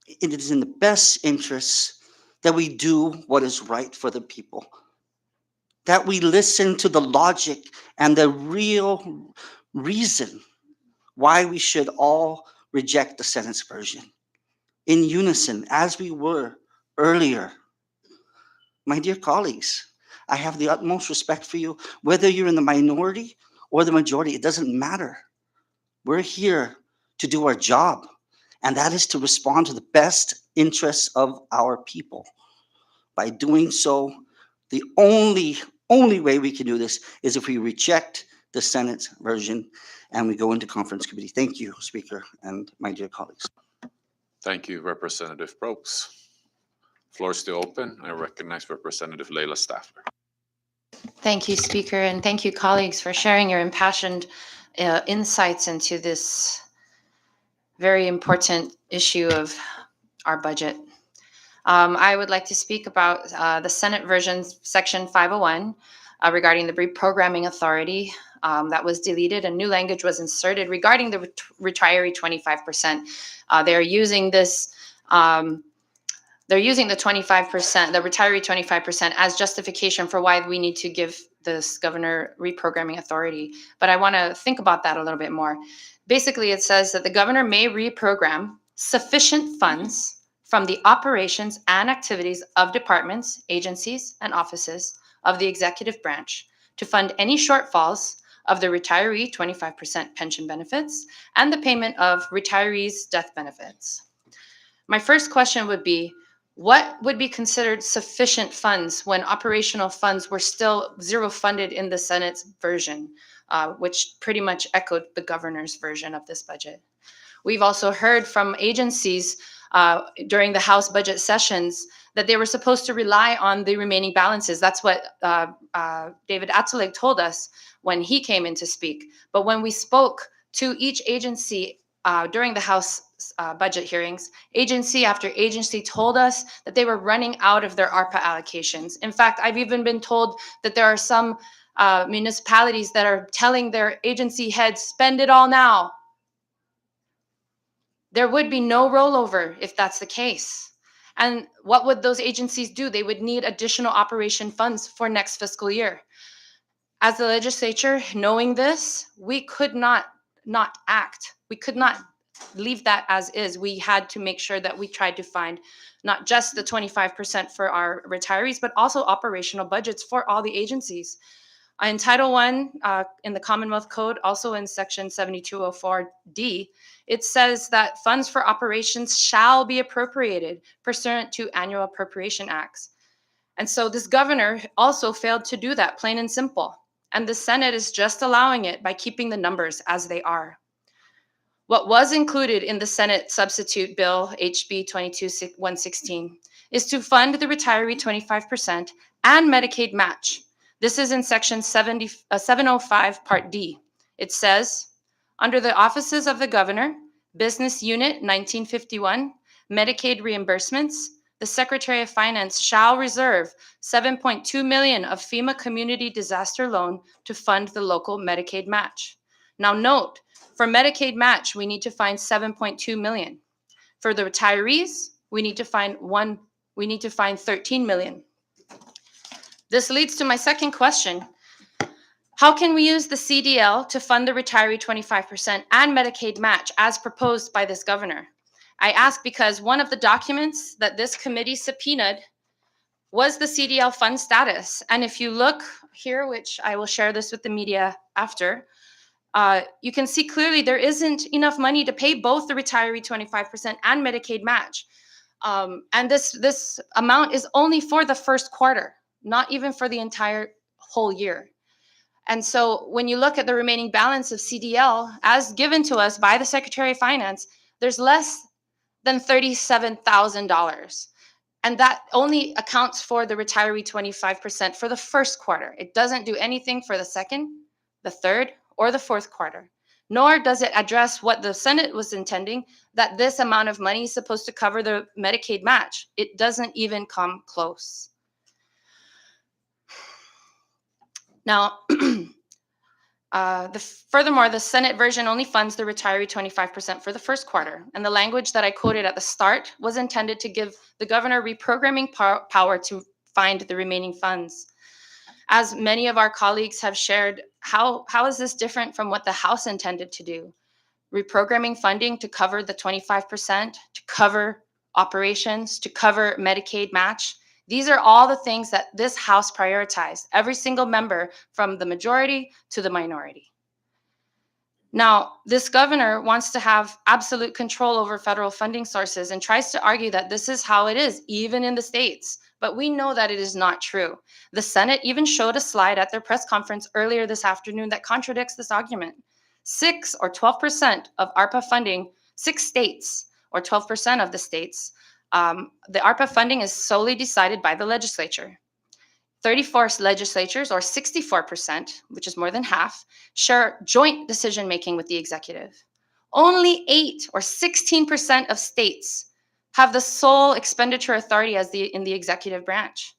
It is in the best interests that we do what is right for the people, that we listen to the logic and the real reason why we should all reject the Senate's version in unison, as we were earlier. My dear colleagues, I have the utmost respect for you. Whether you're in the minority or the majority, it doesn't matter. We're here to do our job, and that is to respond to the best interests of our people. By doing so, the only way we can do this is if we reject the Senate's version and we go into conference committee. Thank you, Speaker, and my dear colleagues. Thank you, Representative Probst. Floor is still open. I recognize Representative Leila Stafford. Thank you, Speaker, and thank you, colleagues, for sharing your impassioned insights into this very important issue of our budget. I would like to speak about the Senate version, Section 501, regarding the reprogramming authority that was deleted. A new language was inserted regarding the retiree 25%. They're using this. They're using the 25%, the retiree 25%, as justification for why we need to give this governor reprogramming authority. But I want to think about that a little bit more. Basically, it says that the governor may reprogram sufficient funds from the operations and activities of departments, agencies, and offices of the executive branch to fund any shortfalls of the retiree 25% pension benefits and the payment of retirees' death benefits. My first question would be, what would be considered sufficient funds when operational funds were still zero funded in the Senate's version, which pretty much echoed the governor's version of this budget? We've also heard from agencies during the House budget sessions that they were supposed to rely on the remaining balances. That's what David Atzeleg told us when he came in to speak. But when we spoke to each agency during the House budget hearings, agency after agency told us that they were running out of their ARPA allocations. In fact, I've even been told that there are some municipalities that are telling their agency heads, spend it all now. There would be no rollover if that's the case. And what would those agencies do? They would need additional operation funds for next fiscal year. As the legislature, knowing this, we could not act. We could not leave that as is. We had to make sure that we tried to find not just the 25% for our retirees, but also operational budgets for all the agencies. In Title I, in the Commonwealth Code, also in Section 7204D, it says that funds for operations shall be appropriated pursuant to annual appropriation acts. And so this governor also failed to do that, plain and simple. And the Senate is just allowing it by keeping the numbers as they are. What was included in the Senate substitute bill, HB 22-116, is to fund the retiree 25% and Medicaid match. This is in Section 705, Part D. It says, under the offices of the governor, Business Unit 1951, Medicaid reimbursements, the Secretary of Finance shall reserve $7.2 million of FEMA Community Disaster Loan to fund the local Medicaid match. Now note, for Medicaid match, we need to find $7.2 million. For the retirees, we need to find $13 million. This leads to my second question. How can we use the CDL to fund the retiree 25% and Medicaid match as proposed by this governor? I ask because one of the documents that this committee subpoenaed was the CDL fund status. And if you look here, which I will share this with the media after, you can see clearly there isn't enough money to pay both the retiree 25% and Medicaid match. And this amount is only for the first quarter, not even for the entire whole year. And so when you look at the remaining balance of CDL as given to us by the Secretary of Finance, there's less than $37,000. And that only accounts for the retiree 25% for the first quarter. It doesn't do anything for the second, the third, or the fourth quarter. Nor does it address what the Senate was intending, that this amount of money is supposed to cover the Medicaid match. It doesn't even come close. Now, furthermore, the Senate version only funds the retiree 25% for the first quarter. And the language that I quoted at the start was intended to give the governor reprogramming power to find the remaining funds. As many of our colleagues have shared, how is this different from what the House intended to do? Reprogramming funding to cover the 25%, to cover operations, to cover Medicaid match. These are all the things that this House prioritized, every single member from the majority to the minority. Now, this governor wants to have absolute control over federal funding sources and tries to argue that this is how it is, even in the states. But we know that it is not true. The Senate even showed a slide at their press conference earlier this afternoon that contradicts this argument. 6 or 12% of ARPA funding, 6 states or 12% of the states, the ARPA funding is solely decided by the legislature. 34 legislatures, or 64%, which is more than half, share joint decision-making with the executive. Only 8 or 16% of states have the sole expenditure authority as in the executive branch.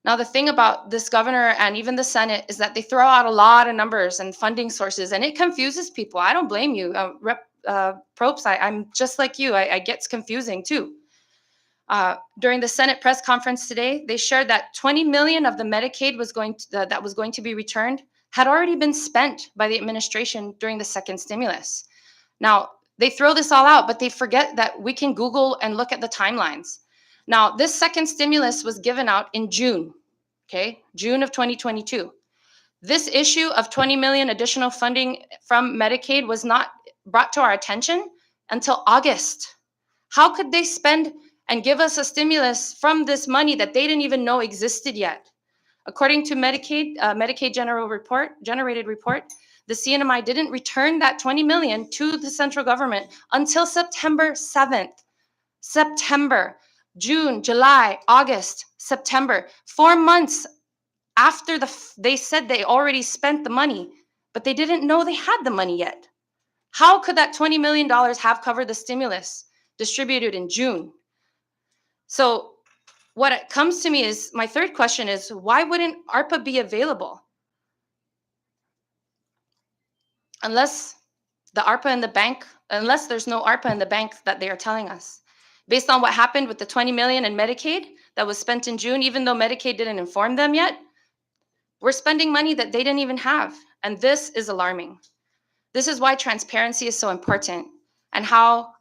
Now, the thing about this governor and even the Senate is that they throw out a lot of numbers and funding sources, and it confuses people. I don't blame you. Rep Probst, I'm just like you. I get confusing too. During the Senate press conference today, they shared that 20 million of the Medicaid that was going to be returned had already been spent by the administration during the second stimulus. Now, they throw this all out, but they forget that we can Google and look at the timelines. Now, this second stimulus was given out in June, okay? June of 2022. This issue of 20 million additional funding from Medicaid was not brought to our attention until August. How could they spend and give us a stimulus from this money that they didn't even know existed yet? According to Medicaid generated report, the CNMI didn't return that 20 million to the central government until September 7th. September, June, July, August, September, 4 months after they said they already spent the money, but they didn't know they had the money yet. How could that $20 million have covered the stimulus distributed in June? So what it comes to me is, my third question is, why wouldn't ARPA be available? Unless there's no ARPA in the bank that they are telling us. Based on what happened with the 20 million in Medicaid that was spent in June, even though Medicaid didn't inform them yet, we're spending money that they didn't even have. And this is alarming. This is why transparency is so important, and how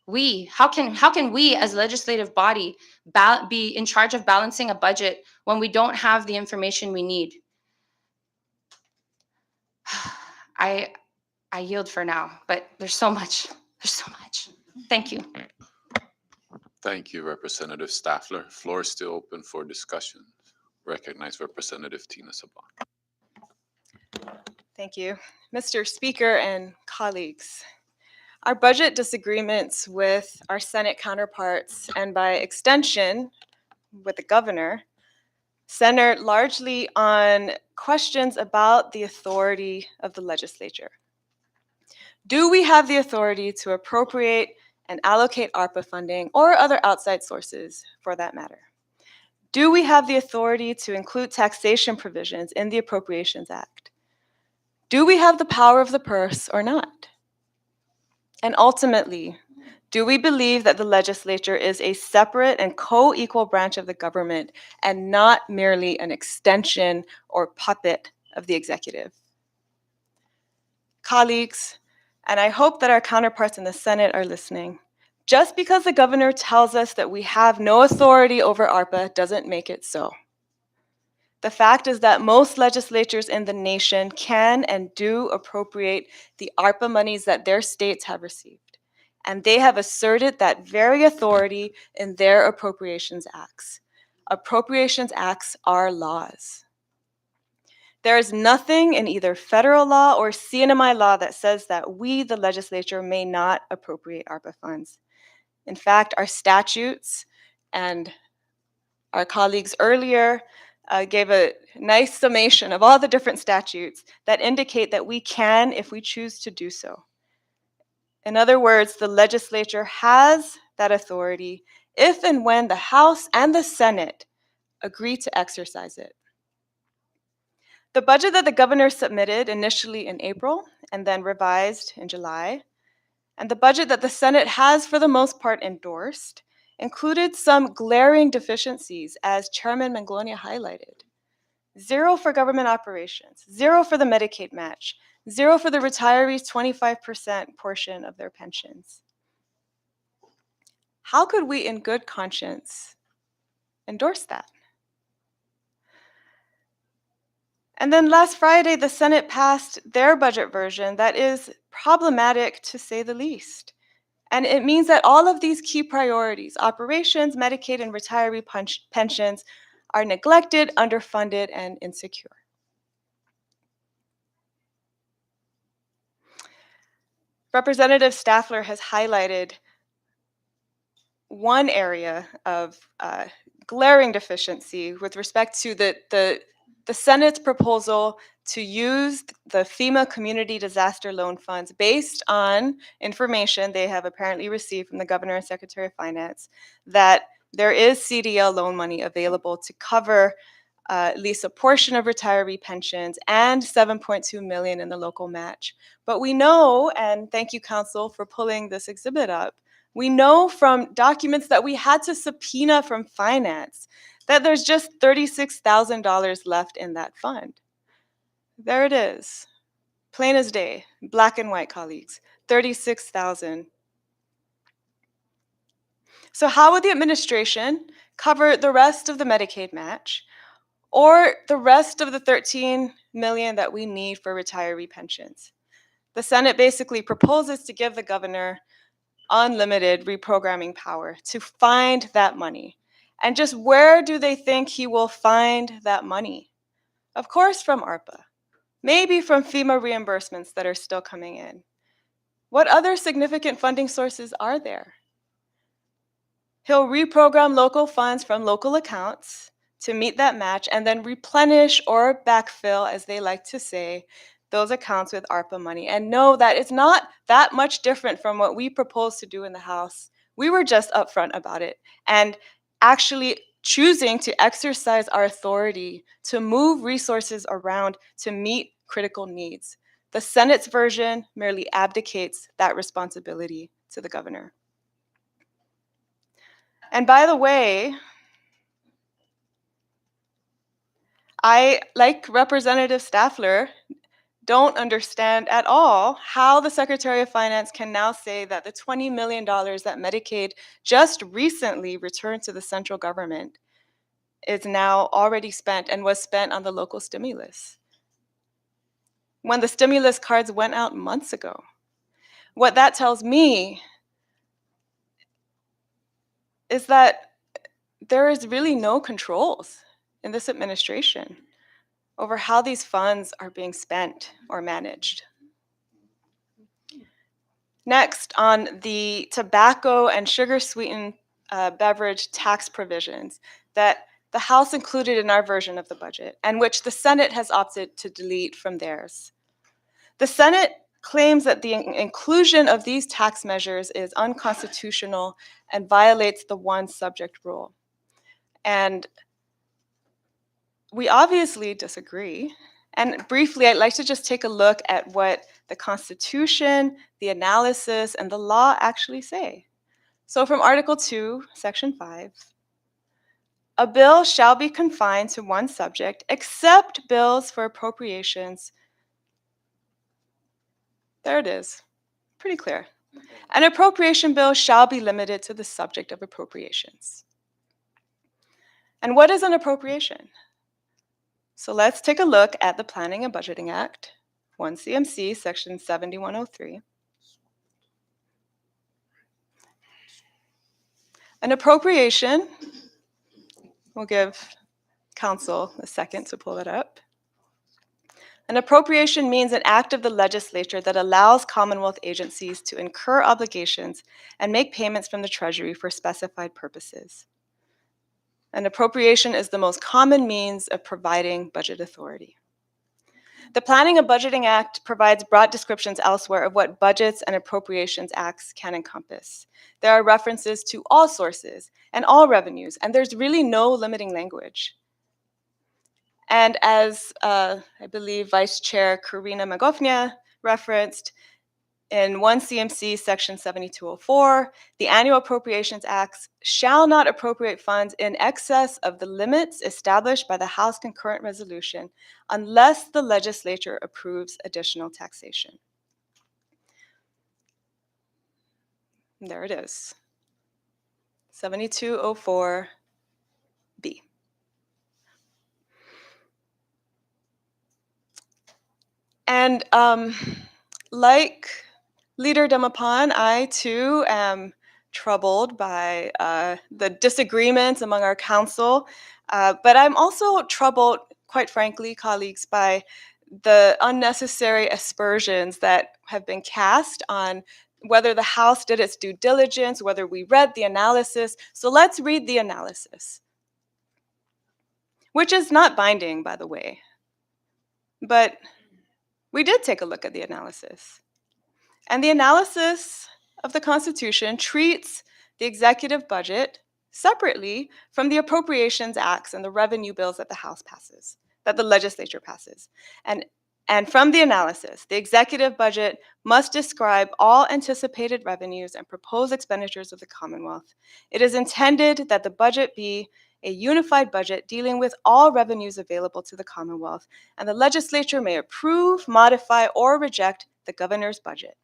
can we as legislative body be in charge of balancing a budget when we don't have the information we need? I yield for now, but there's so much. There's so much. Thank you. Thank you, Representative Staffler. Floor is still open for discussion. Recognize Representative Tina Saban. Thank you. Mr. Speaker and colleagues, our budget disagreements with our Senate counterparts, and by extension with the governor, centered largely on questions about the authority of the legislature. Do we have the authority to appropriate and allocate ARPA funding or other outside sources for that matter? Do we have the authority to include taxation provisions in the Appropriations Act? Do we have the power of the purse or not? And ultimately, do we believe that the legislature is a separate and co-equal branch of the government and not merely an extension or puppet of the executive? Colleagues, and I hope that our counterparts in the Senate are listening, just because the governor tells us that we have no authority over ARPA doesn't make it so. The fact is that most legislatures in the nation can and do appropriate the ARPA monies that their states have received, and they have asserted that very authority in their Appropriations Acts. Appropriations Acts are laws. There is nothing in either federal law or CNMI law that says that we, the legislature, may not appropriate ARPA funds. In fact, our statutes, and our colleagues earlier gave a nice summation of all the different statutes that indicate that we can if we choose to do so. In other words, the legislature has that authority if and when the House and the Senate agree to exercise it. The budget that the governor submitted initially in April and then revised in July, and the budget that the Senate has for the most part endorsed, included some glaring deficiencies, as Chairman Manglonia highlighted. 0 for government operations, 0 for the Medicaid match, 0 for the retirees' 25% portion of their pensions. How could we in good conscience endorse that? And then last Friday, the Senate passed their budget version that is problematic, to say the least. And it means that all of these key priorities, operations, Medicaid, and retiree pensions, are neglected, underfunded, and insecure. Representative Staffler has highlighted one area of glaring deficiency with respect to the the Senate's proposal to use the FEMA Community Disaster Loan Funds based on information they have apparently received from the Governor and Secretary of Finance that there is CDL loan money available to cover at least a portion of retiree pensions and 7.2 million in the local match. But we know, and thank you, Council, for pulling this exhibit up, we know from documents that we had to subpoena from Finance that there's just $36,000 left in that fund. There it is, plain as day, black and white, colleagues, 36,000. So how would the administration cover the rest of the Medicaid match or the rest of the 13 million that we need for retiree pensions? The Senate basically proposes to give the governor unlimited reprogramming power to find that money. And just where do they think he will find that money? Of course, from ARPA, maybe from FEMA reimbursements that are still coming in. What other significant funding sources are there? He'll reprogram local funds from local accounts to meet that match and then replenish or backfill, as they like to say, those accounts with ARPA money. And no, that is not that much different from what we proposed to do in the House. We were just upfront about it and actually choosing to exercise our authority to move resources around to meet critical needs. The Senate's version merely abdicates that responsibility to the governor. And by the way, I, like Representative Staffler, don't understand at all how the Secretary of Finance can now say that the $20 million that Medicaid just recently returned to the central government is now already spent and was spent on the local stimulus, when the stimulus cards went out months ago. What that tells me is that there is really no controls in this administration over how these funds are being spent or managed. Next, on the tobacco and sugar-sweetened beverage tax provisions that the House included in our version of the budget and which the Senate has opted to delete from theirs. The Senate claims that the inclusion of these tax measures is unconstitutional and violates the one subject rule. And we obviously disagree. And briefly, I'd like to just take a look at what the Constitution, the analysis, and the law actually say. So from Article 2, Section 5, a bill shall be confined to one subject except bills for appropriations. There it is, pretty clear. An appropriation bill shall be limited to the subject of appropriations. And what is an appropriation? So let's take a look at the Planning and Budgeting Act, 1 CMC, Section 7103. An appropriation, we'll give Council a second to pull it up. An appropriation means an act of the legislature that allows Commonwealth agencies to incur obligations and make payments from the Treasury for specified purposes. An appropriation is the most common means of providing budget authority. The Planning and Budgeting Act provides broad descriptions elsewhere of what budgets and appropriations acts can encompass. There are references to all sources and all revenues, and there's really no limiting language. And as I believe Vice Chair Karina Magofnia referenced, in 1 CMC Section 7204, the Annual Appropriations Acts shall not appropriate funds in excess of the limits established by the House Concurrent Resolution unless the legislature approves additional taxation. And there it is, 7204B. And like Leader Demapan, I too am troubled by the disagreements among our council, but I'm also troubled, quite frankly, colleagues, by the unnecessary aspersions that have been cast on whether the House did its due diligence, whether we read the analysis. So let's read the analysis. which is not binding, by the way. But we did take a look at the analysis. And the analysis of the Constitution treats the executive budget separately from the appropriations acts and the revenue bills that the House passes, that the legislature passes. And from the analysis, the executive budget must describe all anticipated revenues and proposed expenditures of the Commonwealth. It is intended that the budget be a unified budget dealing with all revenues available to the Commonwealth, and the legislature may approve, modify, or reject the governor's budget.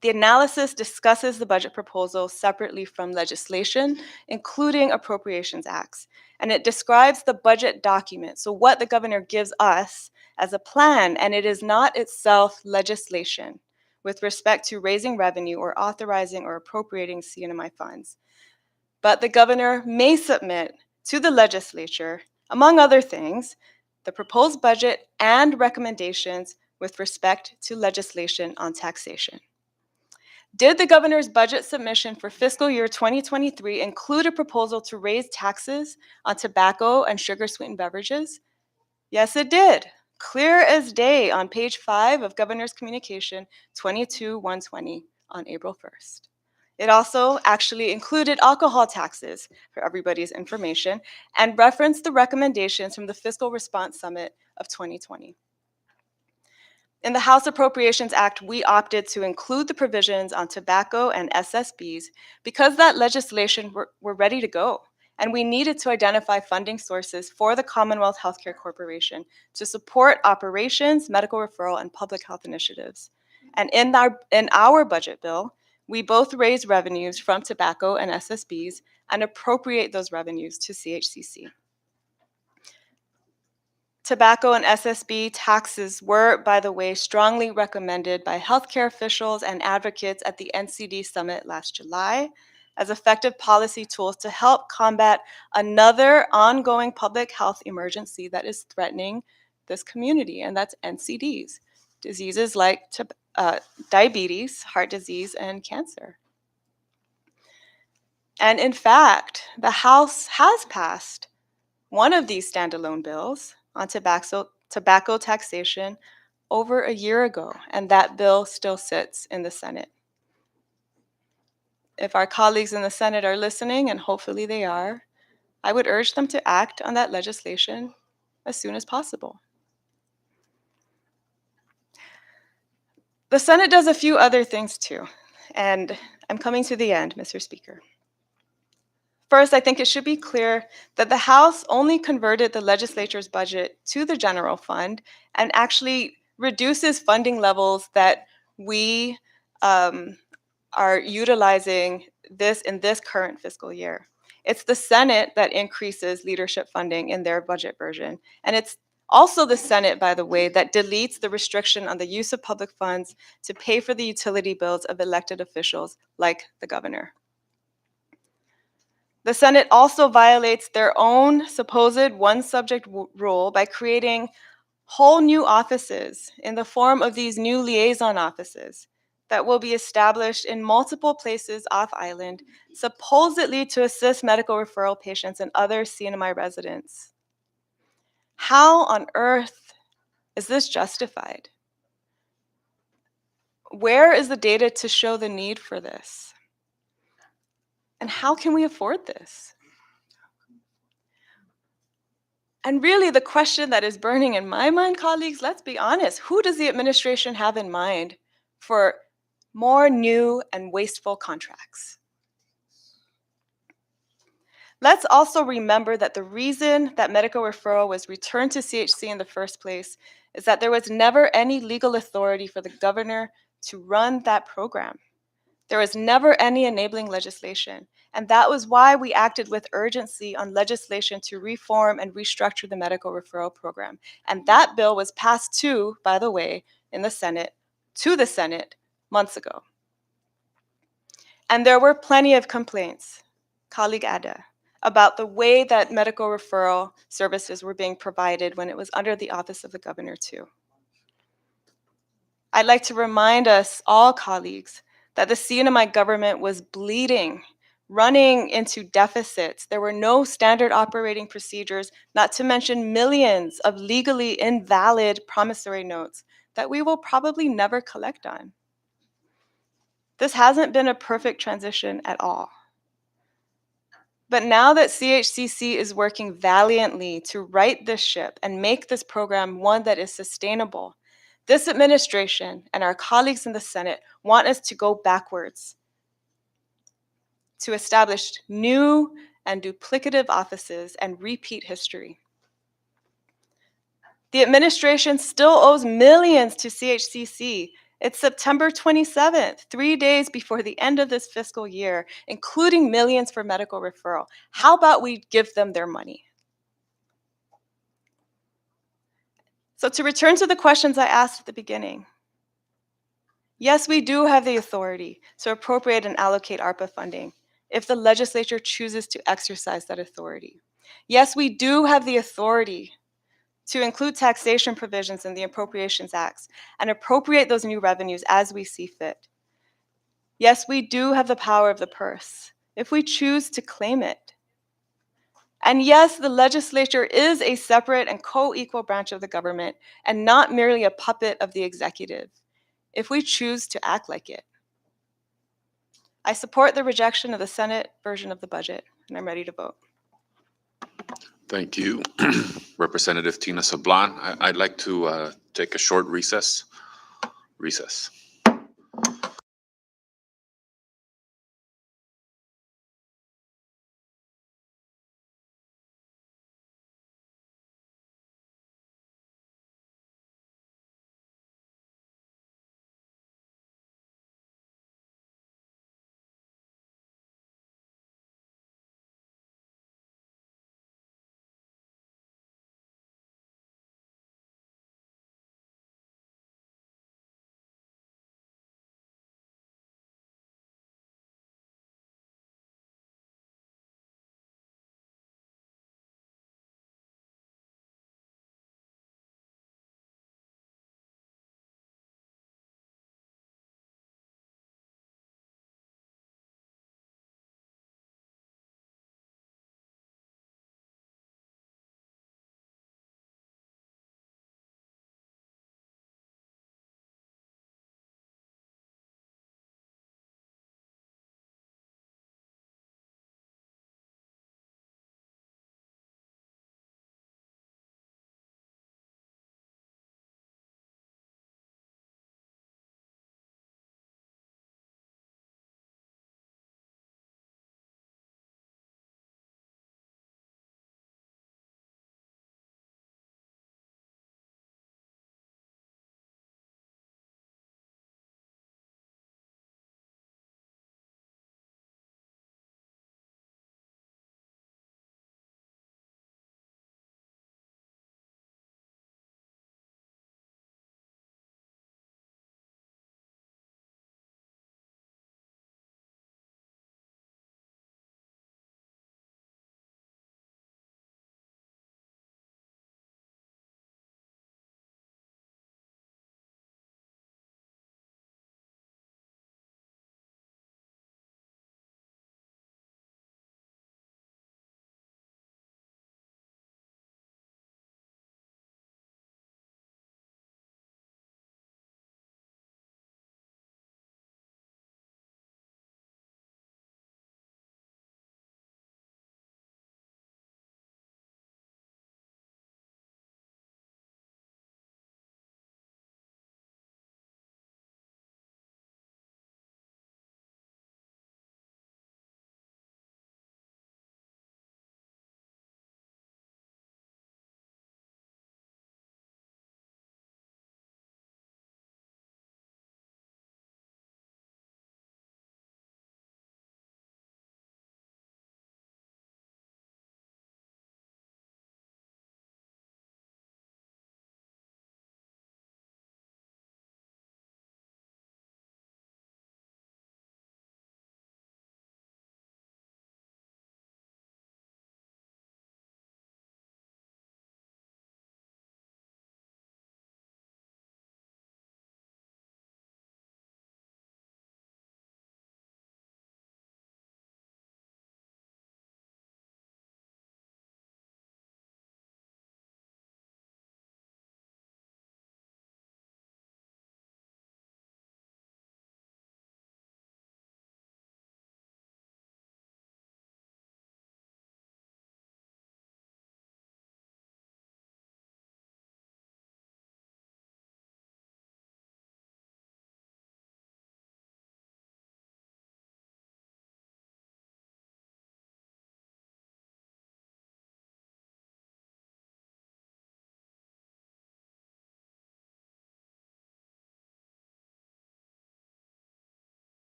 The analysis discusses the budget proposal separately from legislation, including appropriations acts, and it describes the budget document, so what the governor gives us as a plan, and it is not itself legislation with respect to raising revenue or authorizing or appropriating CNMI funds. But the governor may submit to the legislature, among other things, the proposed budget and recommendations with respect to legislation on taxation. Did the governor's budget submission for fiscal year 2023 include a proposal to raise taxes on tobacco and sugar-sweetened beverages? Yes, it did. Clear as day on page 5 of Governor's Communication 22-120 on April 1st. It also actually included alcohol taxes, for everybody's information, and referenced the recommendations from the Fiscal Response Summit of 2020. In the House Appropriations Act, we opted to include the provisions on tobacco and SSBs because that legislation were ready to go, and we needed to identify funding sources for the Commonwealth Healthcare Corporation to support operations, medical referral, and public health initiatives. And in our budget bill, we both raise revenues from tobacco and SSBs and appropriate those revenues to CHCC. Tobacco and SSB taxes were, by the way, strongly recommended by healthcare officials and advocates at the NCD Summit last July as effective policy tools to help combat another ongoing public health emergency that is threatening this community, and that's NCDs, diseases like diabetes, heart disease, and cancer. And in fact, the House has passed one of these standalone bills on tobacco taxation over a year ago, and that bill still sits in the Senate. If our colleagues in the Senate are listening, and hopefully they are, I would urge them to act on that legislation as soon as possible. The Senate does a few other things too, and I'm coming to the end, Mr. Speaker. First, I think it should be clear that the House only converted the legislature's budget to the general fund and actually reduces funding levels that we are utilizing in this current fiscal year. It's the Senate that increases leadership funding in their budget version. And it's also the Senate, by the way, that deletes the restriction on the use of public funds to pay for the utility bills of elected officials like the governor. The Senate also violates their own supposed one-subject rule by creating whole new offices in the form of these new liaison offices that will be established in multiple places off island, supposedly to assist medical referral patients and other CNMI residents. How on earth is this justified? Where is the data to show the need for this? And how can we afford this? And really, the question that is burning in my mind, colleagues, let's be honest, who does the administration have in mind for more new and wasteful contracts? Let's also remember that the reason that medical referral was returned to CHC in the first place is that there was never any legal authority for the governor to run that program. There was never any enabling legislation. And that was why we acted with urgency on legislation to reform and restructure the medical referral program. And that bill was passed too, by the way, to the Senate months ago. And there were plenty of complaints, colleague Ada, about the way that medical referral services were being provided when it was under the office of the governor too. I'd like to remind us all, colleagues, that the CNMI government was bleeding running into deficits. There were no standard operating procedures, not to mention millions of legally invalid promissory notes that we will probably never collect on. This hasn't been a perfect transition at all. But now that CHCC is working valiantly to right this ship and make this program one that is sustainable, this administration and our colleagues in the Senate want us to go backwards, to establish new and duplicative offices and repeat history. The administration still owes millions to CHCC. It's September 27th, 3 days before the end of this fiscal year, including millions for medical referral. How about we give them their money? So to return to the questions I asked at the beginning, yes, we do have the authority to appropriate and allocate ARPA funding if the legislature chooses to exercise that authority. Yes, we do have the authority to include taxation provisions in the Appropriations Acts and appropriate those new revenues as we see fit. Yes, we do have the power of the purse if we choose to claim it. And yes, the legislature is a separate and co-equal branch of the government and not merely a puppet of the executive, if we choose to act like it. I support the rejection of the Senate version of the budget, and I'm ready to vote. Thank you, Representative Tina Sablan. I'd like to take a short recess. Recess.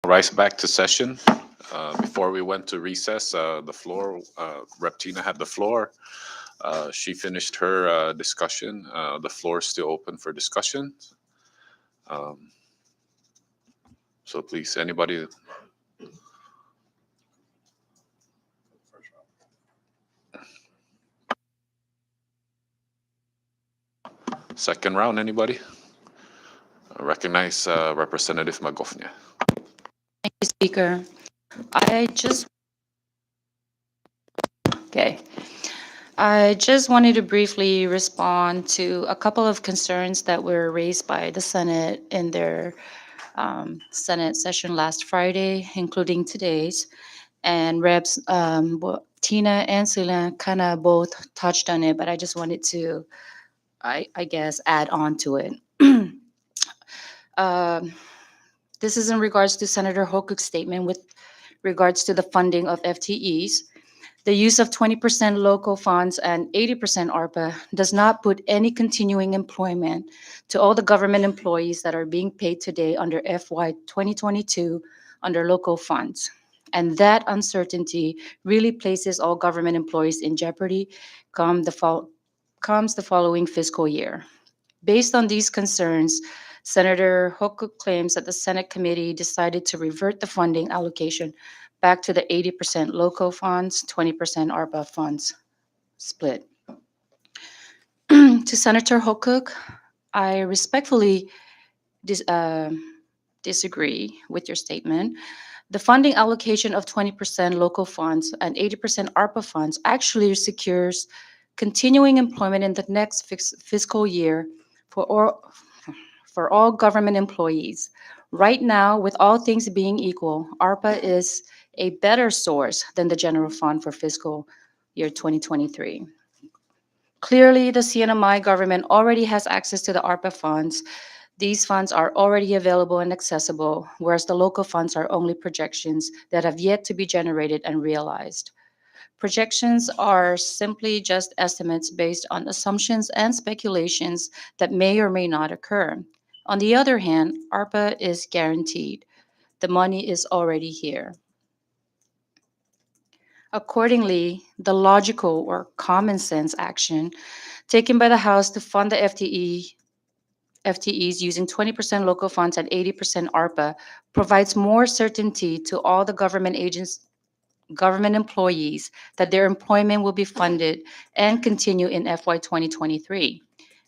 Rise back to session. Before we went to recess, the floor, Rep. Tina had the floor. She finished her discussion. The floor is still open for discussion. Um, So please, anybody. Second round, anybody? I recognize Representative Magofnia. Thank you, Speaker. I just, okay. I just wanted to briefly respond to a couple of concerns that were raised by the Senate in their Senate session last Friday, including today's. And Reps Tina and Selena kind of both touched on it, but I just wanted to, I guess, add on to it. Um, this is in regards to Senator Hokuk's statement with regards to the funding of FTEs. The use of 20% local funds and 80% ARPA does not put any continuing employment to all the government employees that are being paid today under FY 2022 under local funds. And that uncertainty really places all government employees in jeopardy comes the following fiscal year. Based on these concerns, Senator Hokuk claims that the Senate committee decided to revert the funding allocation back to the 80% local funds, 20% ARPA funds split. To Senator Hokuk, I respectfully disagree with your statement. The funding allocation of 20% local funds and 80% ARPA funds actually secures continuing employment in the next fiscal year for all government employees. Right now, with all things being equal, ARPA is a better source than the general fund for fiscal year 2023. Clearly, the CNMI government already has access to the ARPA funds. These funds are already available and accessible, whereas the local funds are only projections that have yet to be generated and realized. Projections are simply just estimates based on assumptions and speculations that may or may not occur. On the other hand, ARPA is guaranteed. The money is already here. Accordingly, the logical or common sense action taken by the House to fund the FTEs using 20% local funds and 80% ARPA provides more certainty to all the government employees that their employment will be funded and continue in FY 2023.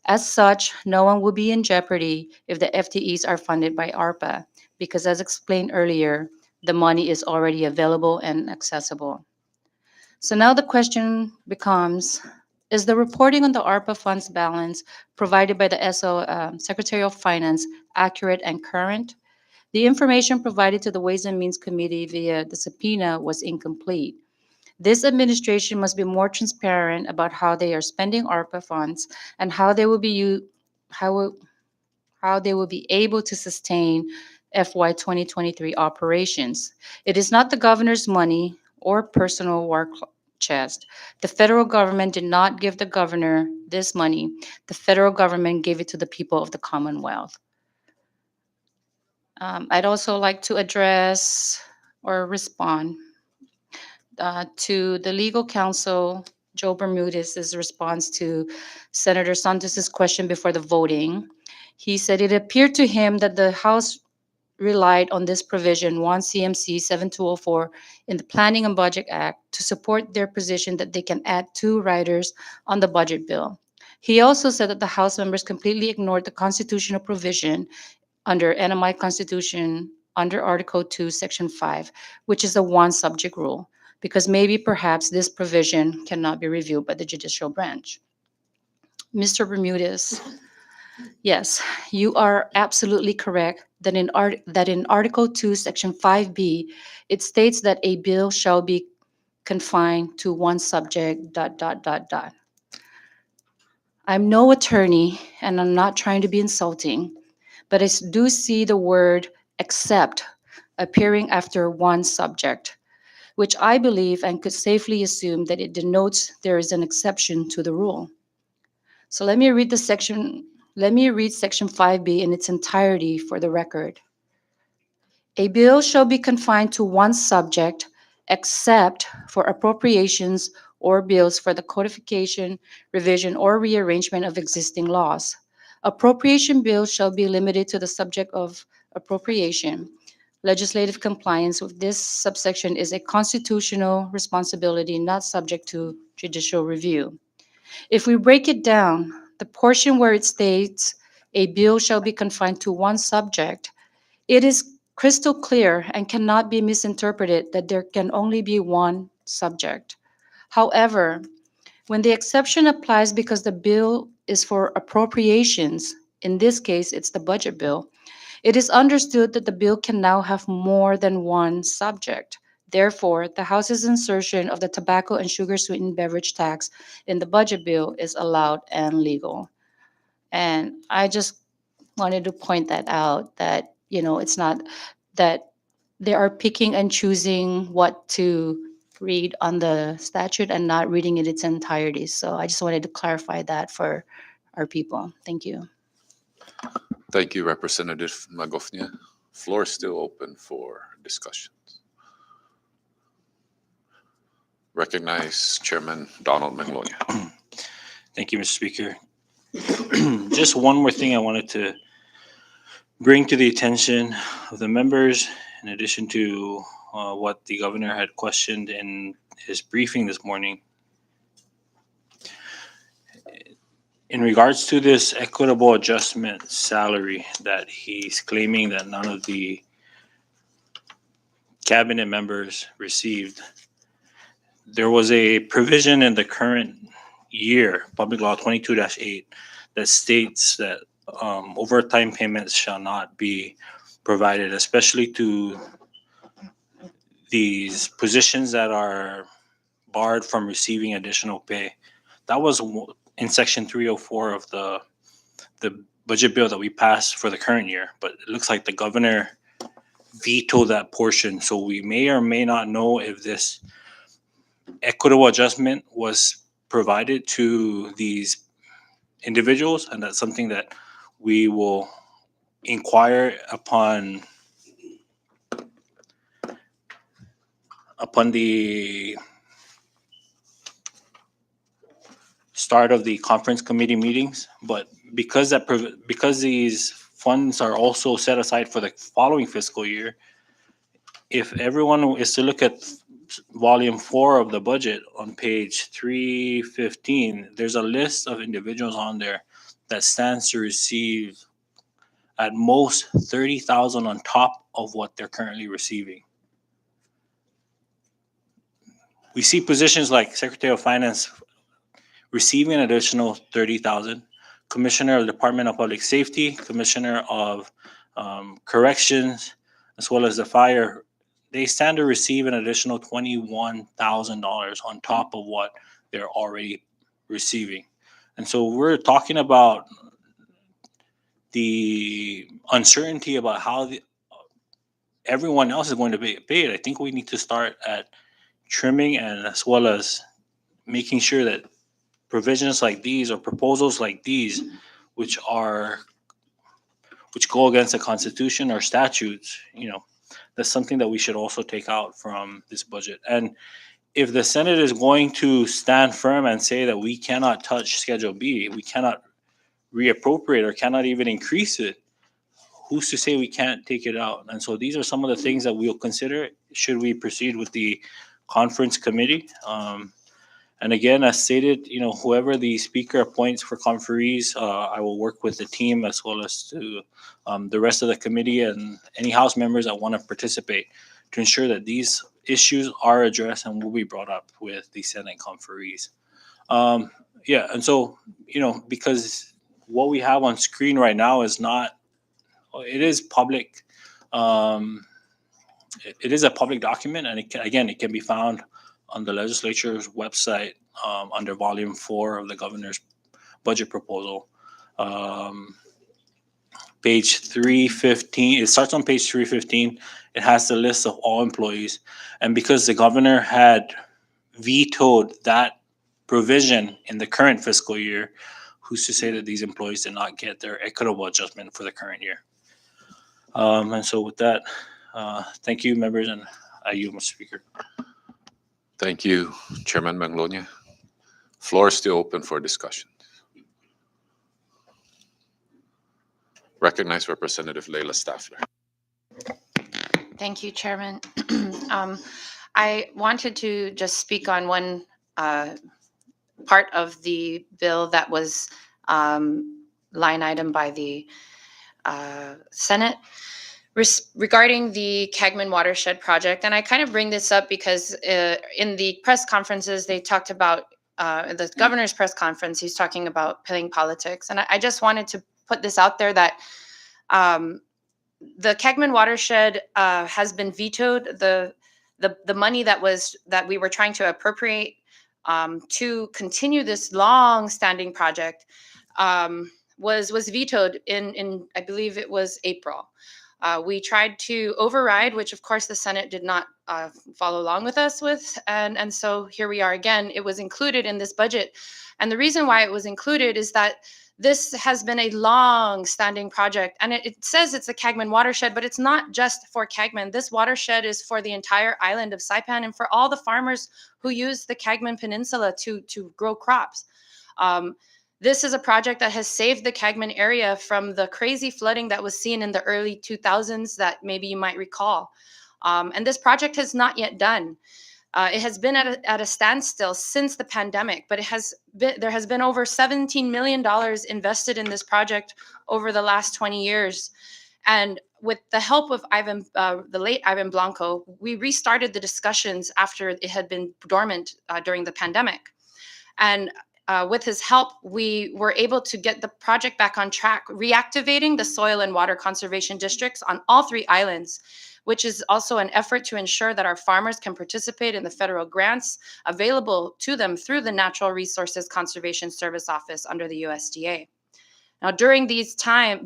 As such, no one will be in jeopardy if the FTEs are funded by ARPA, because as explained earlier, the money is already available and accessible. So now the question becomes, is the reporting on the ARPA funds balance provided by the Secretary of Finance accurate and current? The information provided to the Ways and Means Committee via the subpoena was incomplete. This administration must be more transparent about how they are spending ARPA funds and how they will be able to sustain FY 2023 operations. It is not the governor's money or personal war chest. The federal government did not give the governor this money. The federal government gave it to the people of the Commonwealth. I'd also like to address or respond to the legal counsel, Joe Bermudez's response to Senator Santos's question before the voting. He said it appeared to him that the House relied on this provision, 1 CMC 7204, in the Planning and Budget Act to support their position that they can add 2 riders on the budget bill. He also said that the House members completely ignored the constitutional provision under NMI Constitution under Article 2, Section 5, which is a one subject rule, because maybe perhaps this provision cannot be reviewed by the judicial branch. Mr. Bermudez, yes, you are absolutely correct that in Article 2, Section 5B, it states that a bill shall be confined to one subject, dot, dot, dot, dot. I'm no attorney, and I'm not trying to be insulting, but I do see the word except appearing after one subject, which I believe and could safely assume that it denotes there is an exception to the rule. So let me read section 5B in its entirety for the record. A bill shall be confined to one subject except for appropriations or bills for the codification, revision, or rearrangement of existing laws. Appropriation bills shall be limited to the subject of appropriation. Legislative compliance with this subsection is a constitutional responsibility not subject to judicial review. If we break it down, the portion where it states a bill shall be confined to one subject, it is crystal clear and cannot be misinterpreted that there can only be one subject. However, when the exception applies because the bill is for appropriations, in this case it's the budget bill, it is understood that the bill can now have more than one subject. Therefore, the House's insertion of the tobacco and sugar sweetened beverage tax in the budget bill is allowed and legal. And I just wanted to point that out that, it's not that they are picking and choosing what to read on the statute and not reading it its entirety. So I just wanted to clarify that for our people. Thank you. Thank you, Representative Magofnia. Floor is still open for discussions. Recognize Chairman Donald Manglonia. Thank you, Mr. Speaker. Just one more thing I wanted to bring to the attention of the members, in addition to what the governor had questioned in his briefing this morning. In regards to this equitable adjustment salary that he's claiming that none of the cabinet members received, there was a provision in the current year, Public Law 22-8, that states that overtime payments shall not be provided, especially to these positions that are barred from receiving additional pay. That was in Section 304 of the budget bill that we passed for the current year, but it looks like the governor vetoed that portion. So we may or may not know if this equitable adjustment was provided to these individuals, and that's something that we will inquire upon the start of the conference committee meetings. But because these funds are also set aside for the following fiscal year, if everyone is to look at volume 4 of the budget on page 315, there's a list of individuals on there that stands to receive at most 30,000 on top of what they're currently receiving. We see positions like Secretary of Finance receiving an additional 30,000, Commissioner of the Department of Public Safety, Commissioner of Corrections, as well as the Fire. They stand to receive an additional $21,000 on top of what they're already receiving. And so we're talking about the uncertainty about how everyone else is going to be paid. I think we need to start at trimming, and as well as making sure that provisions like these or proposals like these, which go against the Constitution or statutes, that's something that we should also take out from this budget. And if the Senate is going to stand firm and say that we cannot touch Schedule B, we cannot reappropriate or cannot even increase it, who's to say we can't take it out? And so these are some of the things that we'll consider should we proceed with the conference committee. And again, as stated, whoever the speaker appoints for conferees, I will work with the team as well as to the rest of the committee and any House members that want to participate to ensure that these issues are addressed and will be brought up with the Senate conferees. And so, because what we have on screen right now is not, it is public. It is a public document, and it can be found on the legislature's website under volume 4 of the governor's budget proposal. Page 315, it starts on page 315. It has the list of all employees. And because the governor had vetoed that provision in the current fiscal year, who's to say that these employees did not get their equitable adjustment for the current year? And so with that, Thank you, members, and I yield, Mr. Speaker. Thank you, Chairman Manglonia. Floor is still open for discussion. Recognize Representative Leila Staffler. Thank you, Chairman. I wanted to just speak on one part of the bill that was line item by the Senate regarding the Kagman watershed project. And I kind of bring this up because in the press conferences, they talked about the governor's press conference, he's talking about playing politics. And I just wanted to put this out there that the Kagman watershed has been vetoed. The money that we were trying to appropriate to continue this long-standing project was vetoed in I believe it was April. We tried to override, which of course the Senate did not follow along with us with, and so here we are again. It was included in this budget, and the reason why it was included is that this has been a long-standing project, and it says it's a Kagman watershed, but it's not just for Kagman. This watershed is for the entire island of Saipan and for all the farmers who use the Kagman Peninsula to grow crops. This is a project that has saved the Kagman area from the crazy flooding that was seen in the early 2000s that maybe you might recall. And this project has not yet done. It has been at a standstill since the pandemic, but there has been over $17 million invested in this project over the last 20 years. And with the help of the late Ivan Blanco, we restarted the discussions after it had been dormant during the pandemic. And with his help, we were able to get the project back on track, reactivating the soil and water conservation districts on all three islands, which is also an effort to ensure that our farmers can participate in the federal grants available to them through the Natural Resources Conservation Service Office under the USDA. Now, during this time,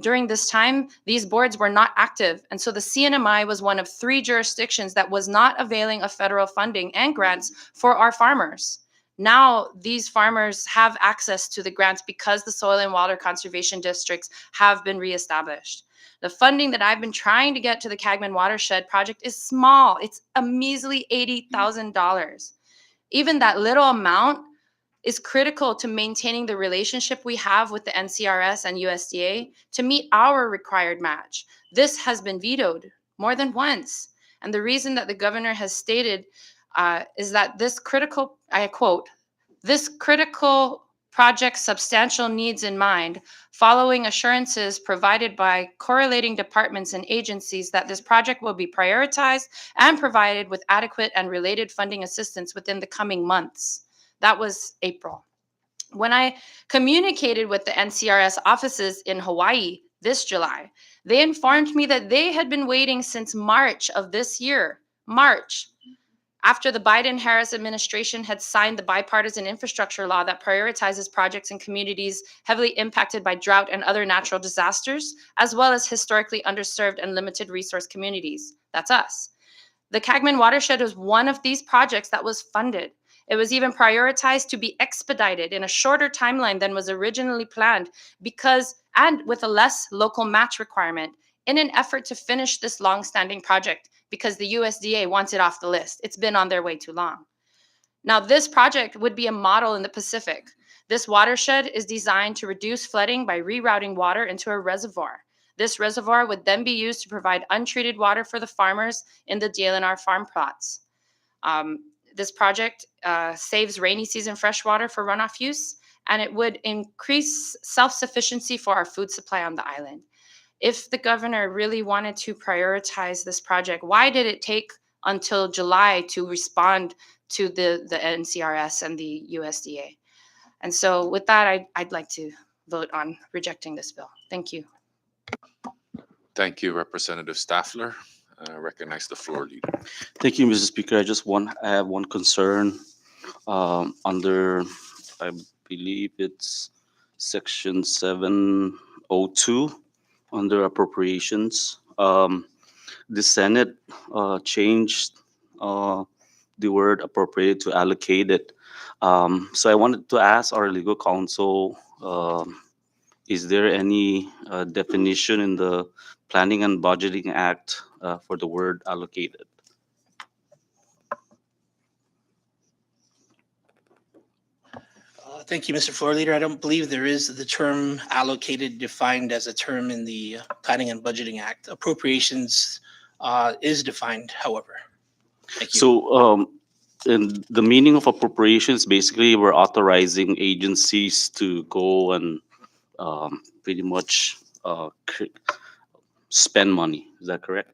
these boards were not active, and so the CNMI was one of 3 jurisdictions that was not availing of federal funding and grants for our farmers. Now, these farmers have access to the grants because the soil and water conservation districts have been reestablished. The funding that I've been trying to get to the Kagman watershed project is small. It's a measly $80,000. Even that little amount is critical to maintaining the relationship we have with the NCRS and USDA to meet our required match. This has been vetoed more than once. And the reason that the governor has stated is that this critical, I quote, this critical project's substantial needs in mind, following assurances provided by correlating departments and agencies that this project will be prioritized and provided with adequate and related funding assistance within the coming months. That was April. When I communicated with the NCRS offices in Hawaii this July, they informed me that they had been waiting since March of this year, March, after the Biden-Harris administration had signed the bipartisan infrastructure law that prioritizes projects in communities heavily impacted by drought and other natural disasters, as well as historically underserved and limited resource communities. That's us. The Kagman watershed was one of these projects that was funded. It was even prioritized to be expedited in a shorter timeline than was originally planned and with a less local match requirement in an effort to finish this long-standing project because the USDA wants it off the list. It's been on their way too long. Now, this project would be a model in the Pacific. This watershed is designed to reduce flooding by rerouting water into a reservoir. This reservoir would then be used to provide untreated water for the farmers in the DLNR farm plots. This project saves rainy season fresh water for runoff use, and it would increase self-sufficiency for our food supply on the island. If the governor really wanted to prioritize this project, why did it take until July to respond to the NCRS and the USDA? And so with that, I'd like to vote on rejecting this bill. Thank you. Thank you, Representative Staffler. Recognize the floor leader. Thank you, Mr. Speaker. I have one concern under, I believe it's section 702 under appropriations. The Senate changed the word appropriate to allocated. So I wanted to ask our legal counsel, is there any definition in the Planning and Budgeting Act for the word allocated. Thank you, Mr. Floor Leader. I don't believe there is the term allocated defined as a term in the Planning and Budgeting Act. Appropriations is defined, however. Thank you. So, in the meaning of appropriations, basically, we're authorizing agencies to go and pretty much spend money. Is that correct?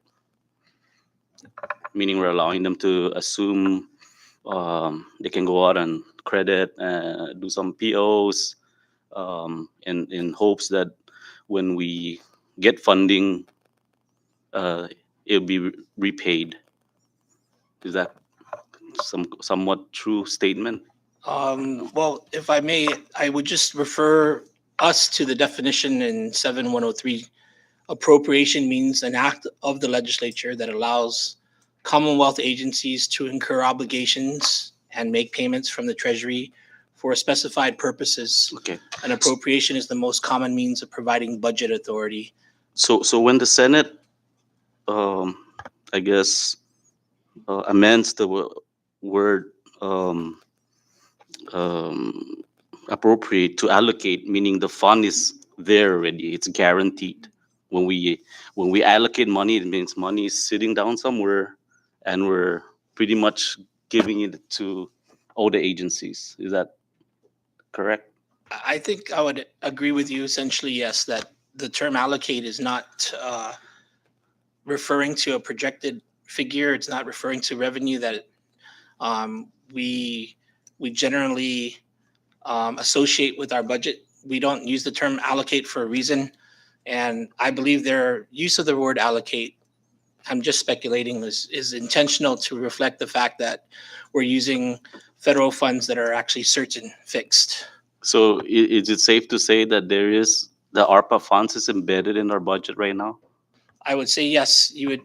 Meaning we're allowing them to assume they can go out and credit, do some POs, in hopes that when we get funding, it'll be repaid. Is that somewhat true statement? Well, if I may, I would just refer us to the definition in 7103. Appropriation means an act of the legislature that allows Commonwealth agencies to incur obligations and make payments from the Treasury for specified purposes. Okay. An appropriation is the most common means of providing budget authority. So when the Senate, I guess, amends the word appropriate to allocate, meaning the fund is there already, it's guaranteed. When we allocate money, it means money is sitting down somewhere, and we're pretty much giving it to all the agencies. Is that correct? I think I would agree with you essentially, yes, that the term allocate is not referring to a projected figure. It's not referring to revenue that we generally associate with our budget. We don't use the term allocate for a reason. And I believe their use of the word allocate, I'm just speculating, is intentional to reflect the fact that we're using federal funds that are actually certain, fixed. So is it safe to say that there is the ARPA funds is embedded in our budget right now? I would say yes. You would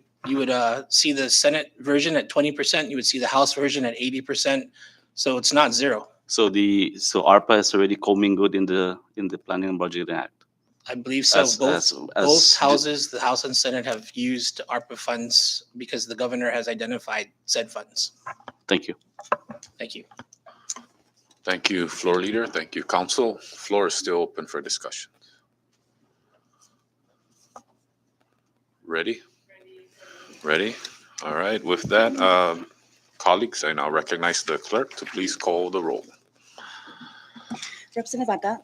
see the Senate version at 20%. You would see the House version at 80%. So it's not zero. So ARPA is already commingled in the Planning and Budgeting Act. I believe so. Both As houses, the House and Senate, have used ARPA funds because the governor has identified said funds. Thank you. Thank you. Thank you, Floor Leader. Thank you, Council. Floor is still open for discussion. Ready? Ready? All right. With that, colleagues, I now recognize the clerk to please call the roll. Representative Vata,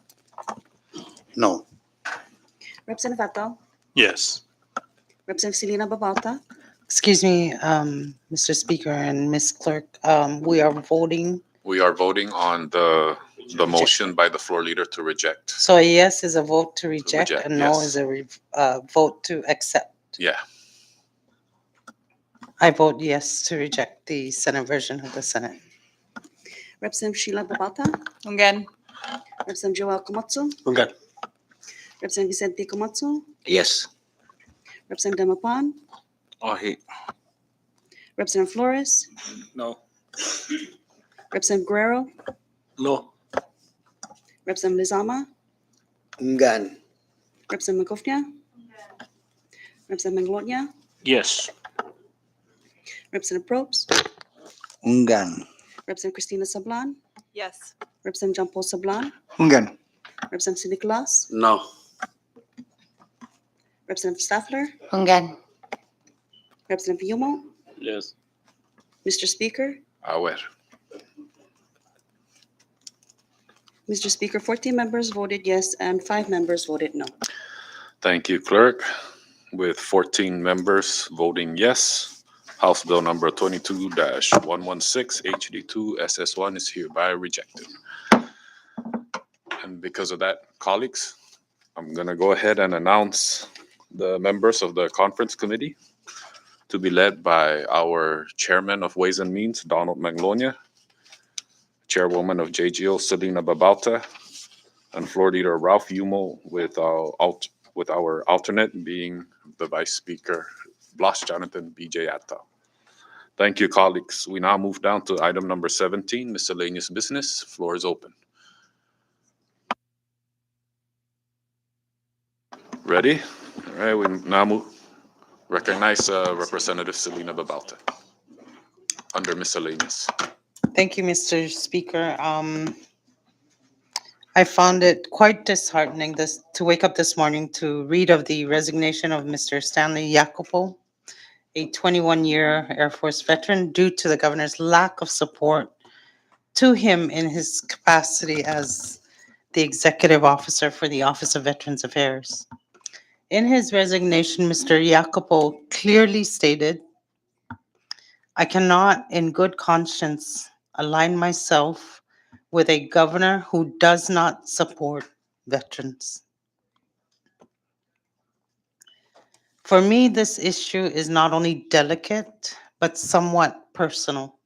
No. Representative Vato, Yes. Representative Selena Babalta, Excuse me, Mr. Speaker and Ms. Clerk, we are voting. We are voting on the motion by the floor leader to reject. So a yes is a vote to reject, reject, and no yes. is a vote to accept. Yeah. I vote yes to reject the Senate version of the Senate. Representative Sheila Babalta, Again. Representative Joel Komatsu, Okay. Representative Vicente Komatsu, Yes. Representative Demapan, Oh, hey. Representative Flores, No. Representative Guerrero, No. Representative Lizama, Ngan. Representative Makofnia, Representative Manglonia, Yes. Representative Probst, Ngan. Representative Christina Sablan, Yes. Representative John Paul Sablan, Ngan. Representative Nicolas, No. Representative Staffler, Ungan. Representative Yumo, Yes. Mr. Speaker. Aware. Mr. Speaker, 14 members voted yes and 5 members voted no. Thank you, clerk. With 14 members voting yes, House Bill number 22-116 HD2 SS1 is hereby rejected. And because of that, colleagues, I'm going to go ahead and announce the members of the conference committee to be led by our chairman of Ways and Means, Donald Manglonia, chairwoman of JGO, Selena Babalta, and floor leader Ralph Yumo, with our alternate being the vice speaker, Blas Jonathan BJ Atta. Thank you, colleagues. We now move down to item number 17, miscellaneous business. Floor is open. Ready? All right, we now Recognize Representative Selena Babalta under miscellaneous. Thank you, Mr. Speaker. I found it quite disheartening to wake up this morning to read of the resignation of Mr. Stanley Jacopo, a 21-year Air Force veteran, due to the governor's lack of support to him in his capacity as the executive officer for the Office of Veterans Affairs. In his resignation, Mr. Jacopo clearly stated, "I cannot, in good conscience, align myself with a governor who does not support veterans." For me, this issue is not only delicate, but somewhat personal.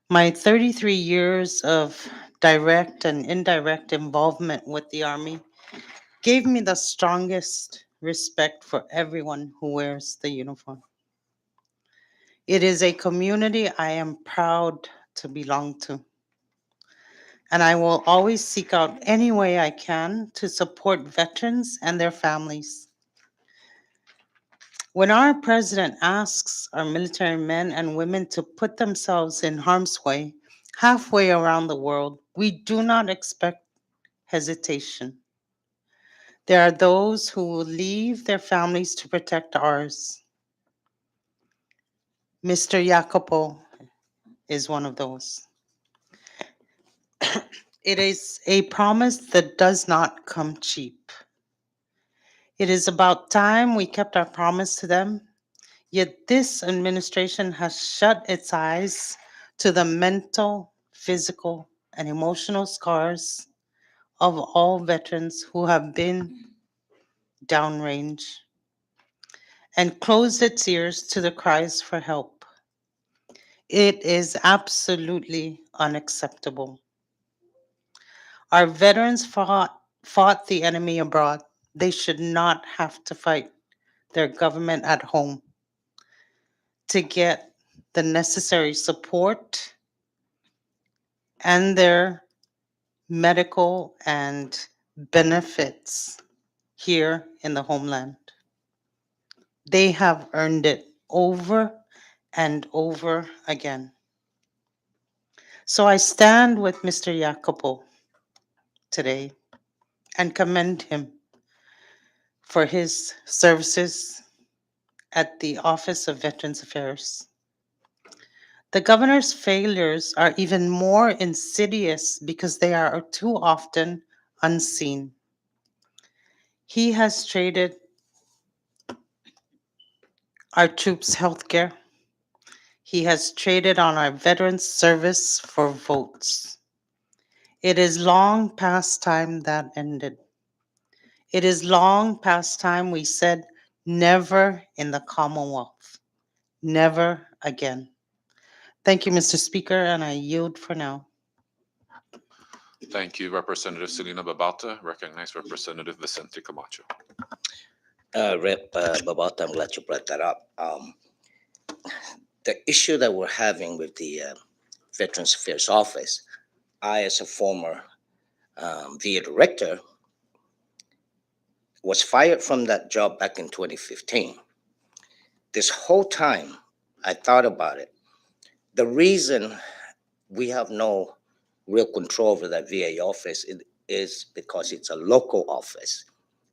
My 33 years of direct and indirect involvement with the Army gave me the strongest respect for everyone who wears the uniform. It is a community I am proud to belong to, and I will always seek out any way I can to support veterans and their families. When our president asks our military men and women to put themselves in harm's way halfway around the world, we do not expect hesitation. There are those who will leave their families to protect ours. Mr. Jacopo is one of those. It is a promise that does not come cheap. It is about time we kept our promise to them. Yet this administration has shut its eyes to the mental, physical, and emotional scars of all veterans who have been downrange and closed its ears to the cries for help. It is absolutely unacceptable. Our veterans fought the enemy abroad. They should not have to fight their government at home to get the necessary support and their medical and benefits here in the homeland. They have earned it over and over again. So I stand with Mr. Jacopo today and commend him for his services at the Office of Veterans Affairs. The governor's failures are even more insidious because they are too often unseen. He has traded our troops' health care. He has traded on our veterans' service for votes. It is long past time that ended. It is long past time we said, never in the Commonwealth. Never again. Thank you, Mr. Speaker, and I yield for now. Thank you, Representative Selena Babalta. Recognize Representative Vicente Camacho. Rep. Babata, I'm glad you brought that up. The issue that we're having with the Veterans Affairs Office, I, as a former VA director, was fired from that job back in 2015. This whole time, I thought about it. The reason we have no real control over that VA office is because it's a local office.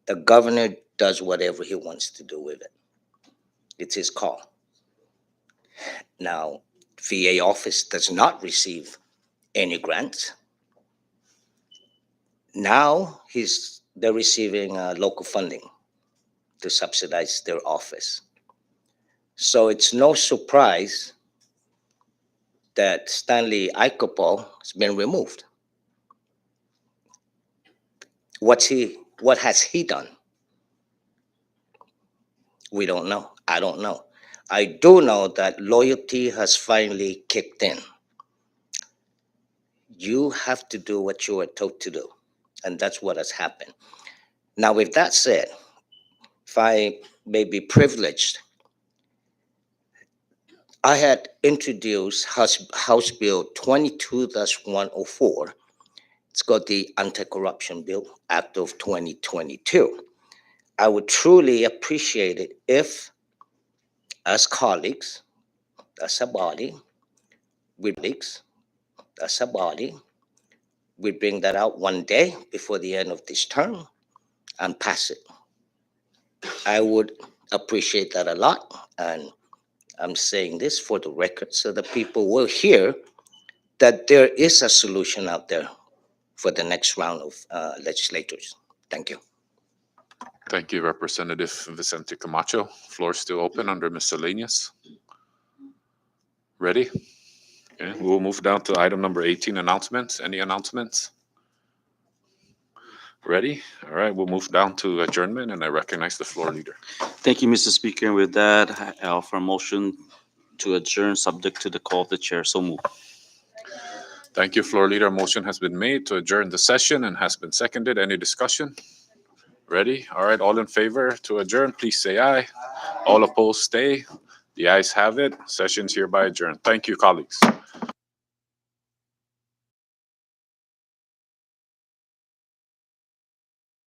The governor does whatever he wants to do with it. It's his call. Now, VA office does not receive any grants. Now they're receiving local funding to subsidize their office. So it's no surprise that Stanley Ikopo has been removed. What has he done? We don't know. I don't know. I do know that loyalty has finally kicked in. You have to do what you are told to do. And that's what has happened. Now, with that said, if I may be privileged, I had introduced House Bill 22-104. It's called the Anti-Corruption Bill Act of 2022. I would truly appreciate it if, as colleagues, as a body, we bring that out one day before the end of this term and pass it. I would appreciate that a lot. And I'm saying this for the record so that people will hear that there is a solution out there for the next round of legislators. Thank you. Thank you, Representative Vicente Camacho. Floor is still open under miscellaneous. Ready? Okay, we'll move down to item number 18, announcements. Any announcements? Ready? All right, we'll move down to adjournment, and I recognize the floor leader. Thank you, Mr. Speaker. And with that, I offer a motion to adjourn, subject to the call of the chair. So move. Thank you, floor leader. A motion has been made to adjourn the session and has been seconded. Any discussion? Ready? All right, all in favor to adjourn, please say aye. All opposed, stay. The ayes have it. Session's hereby adjourned. Thank you, colleagues.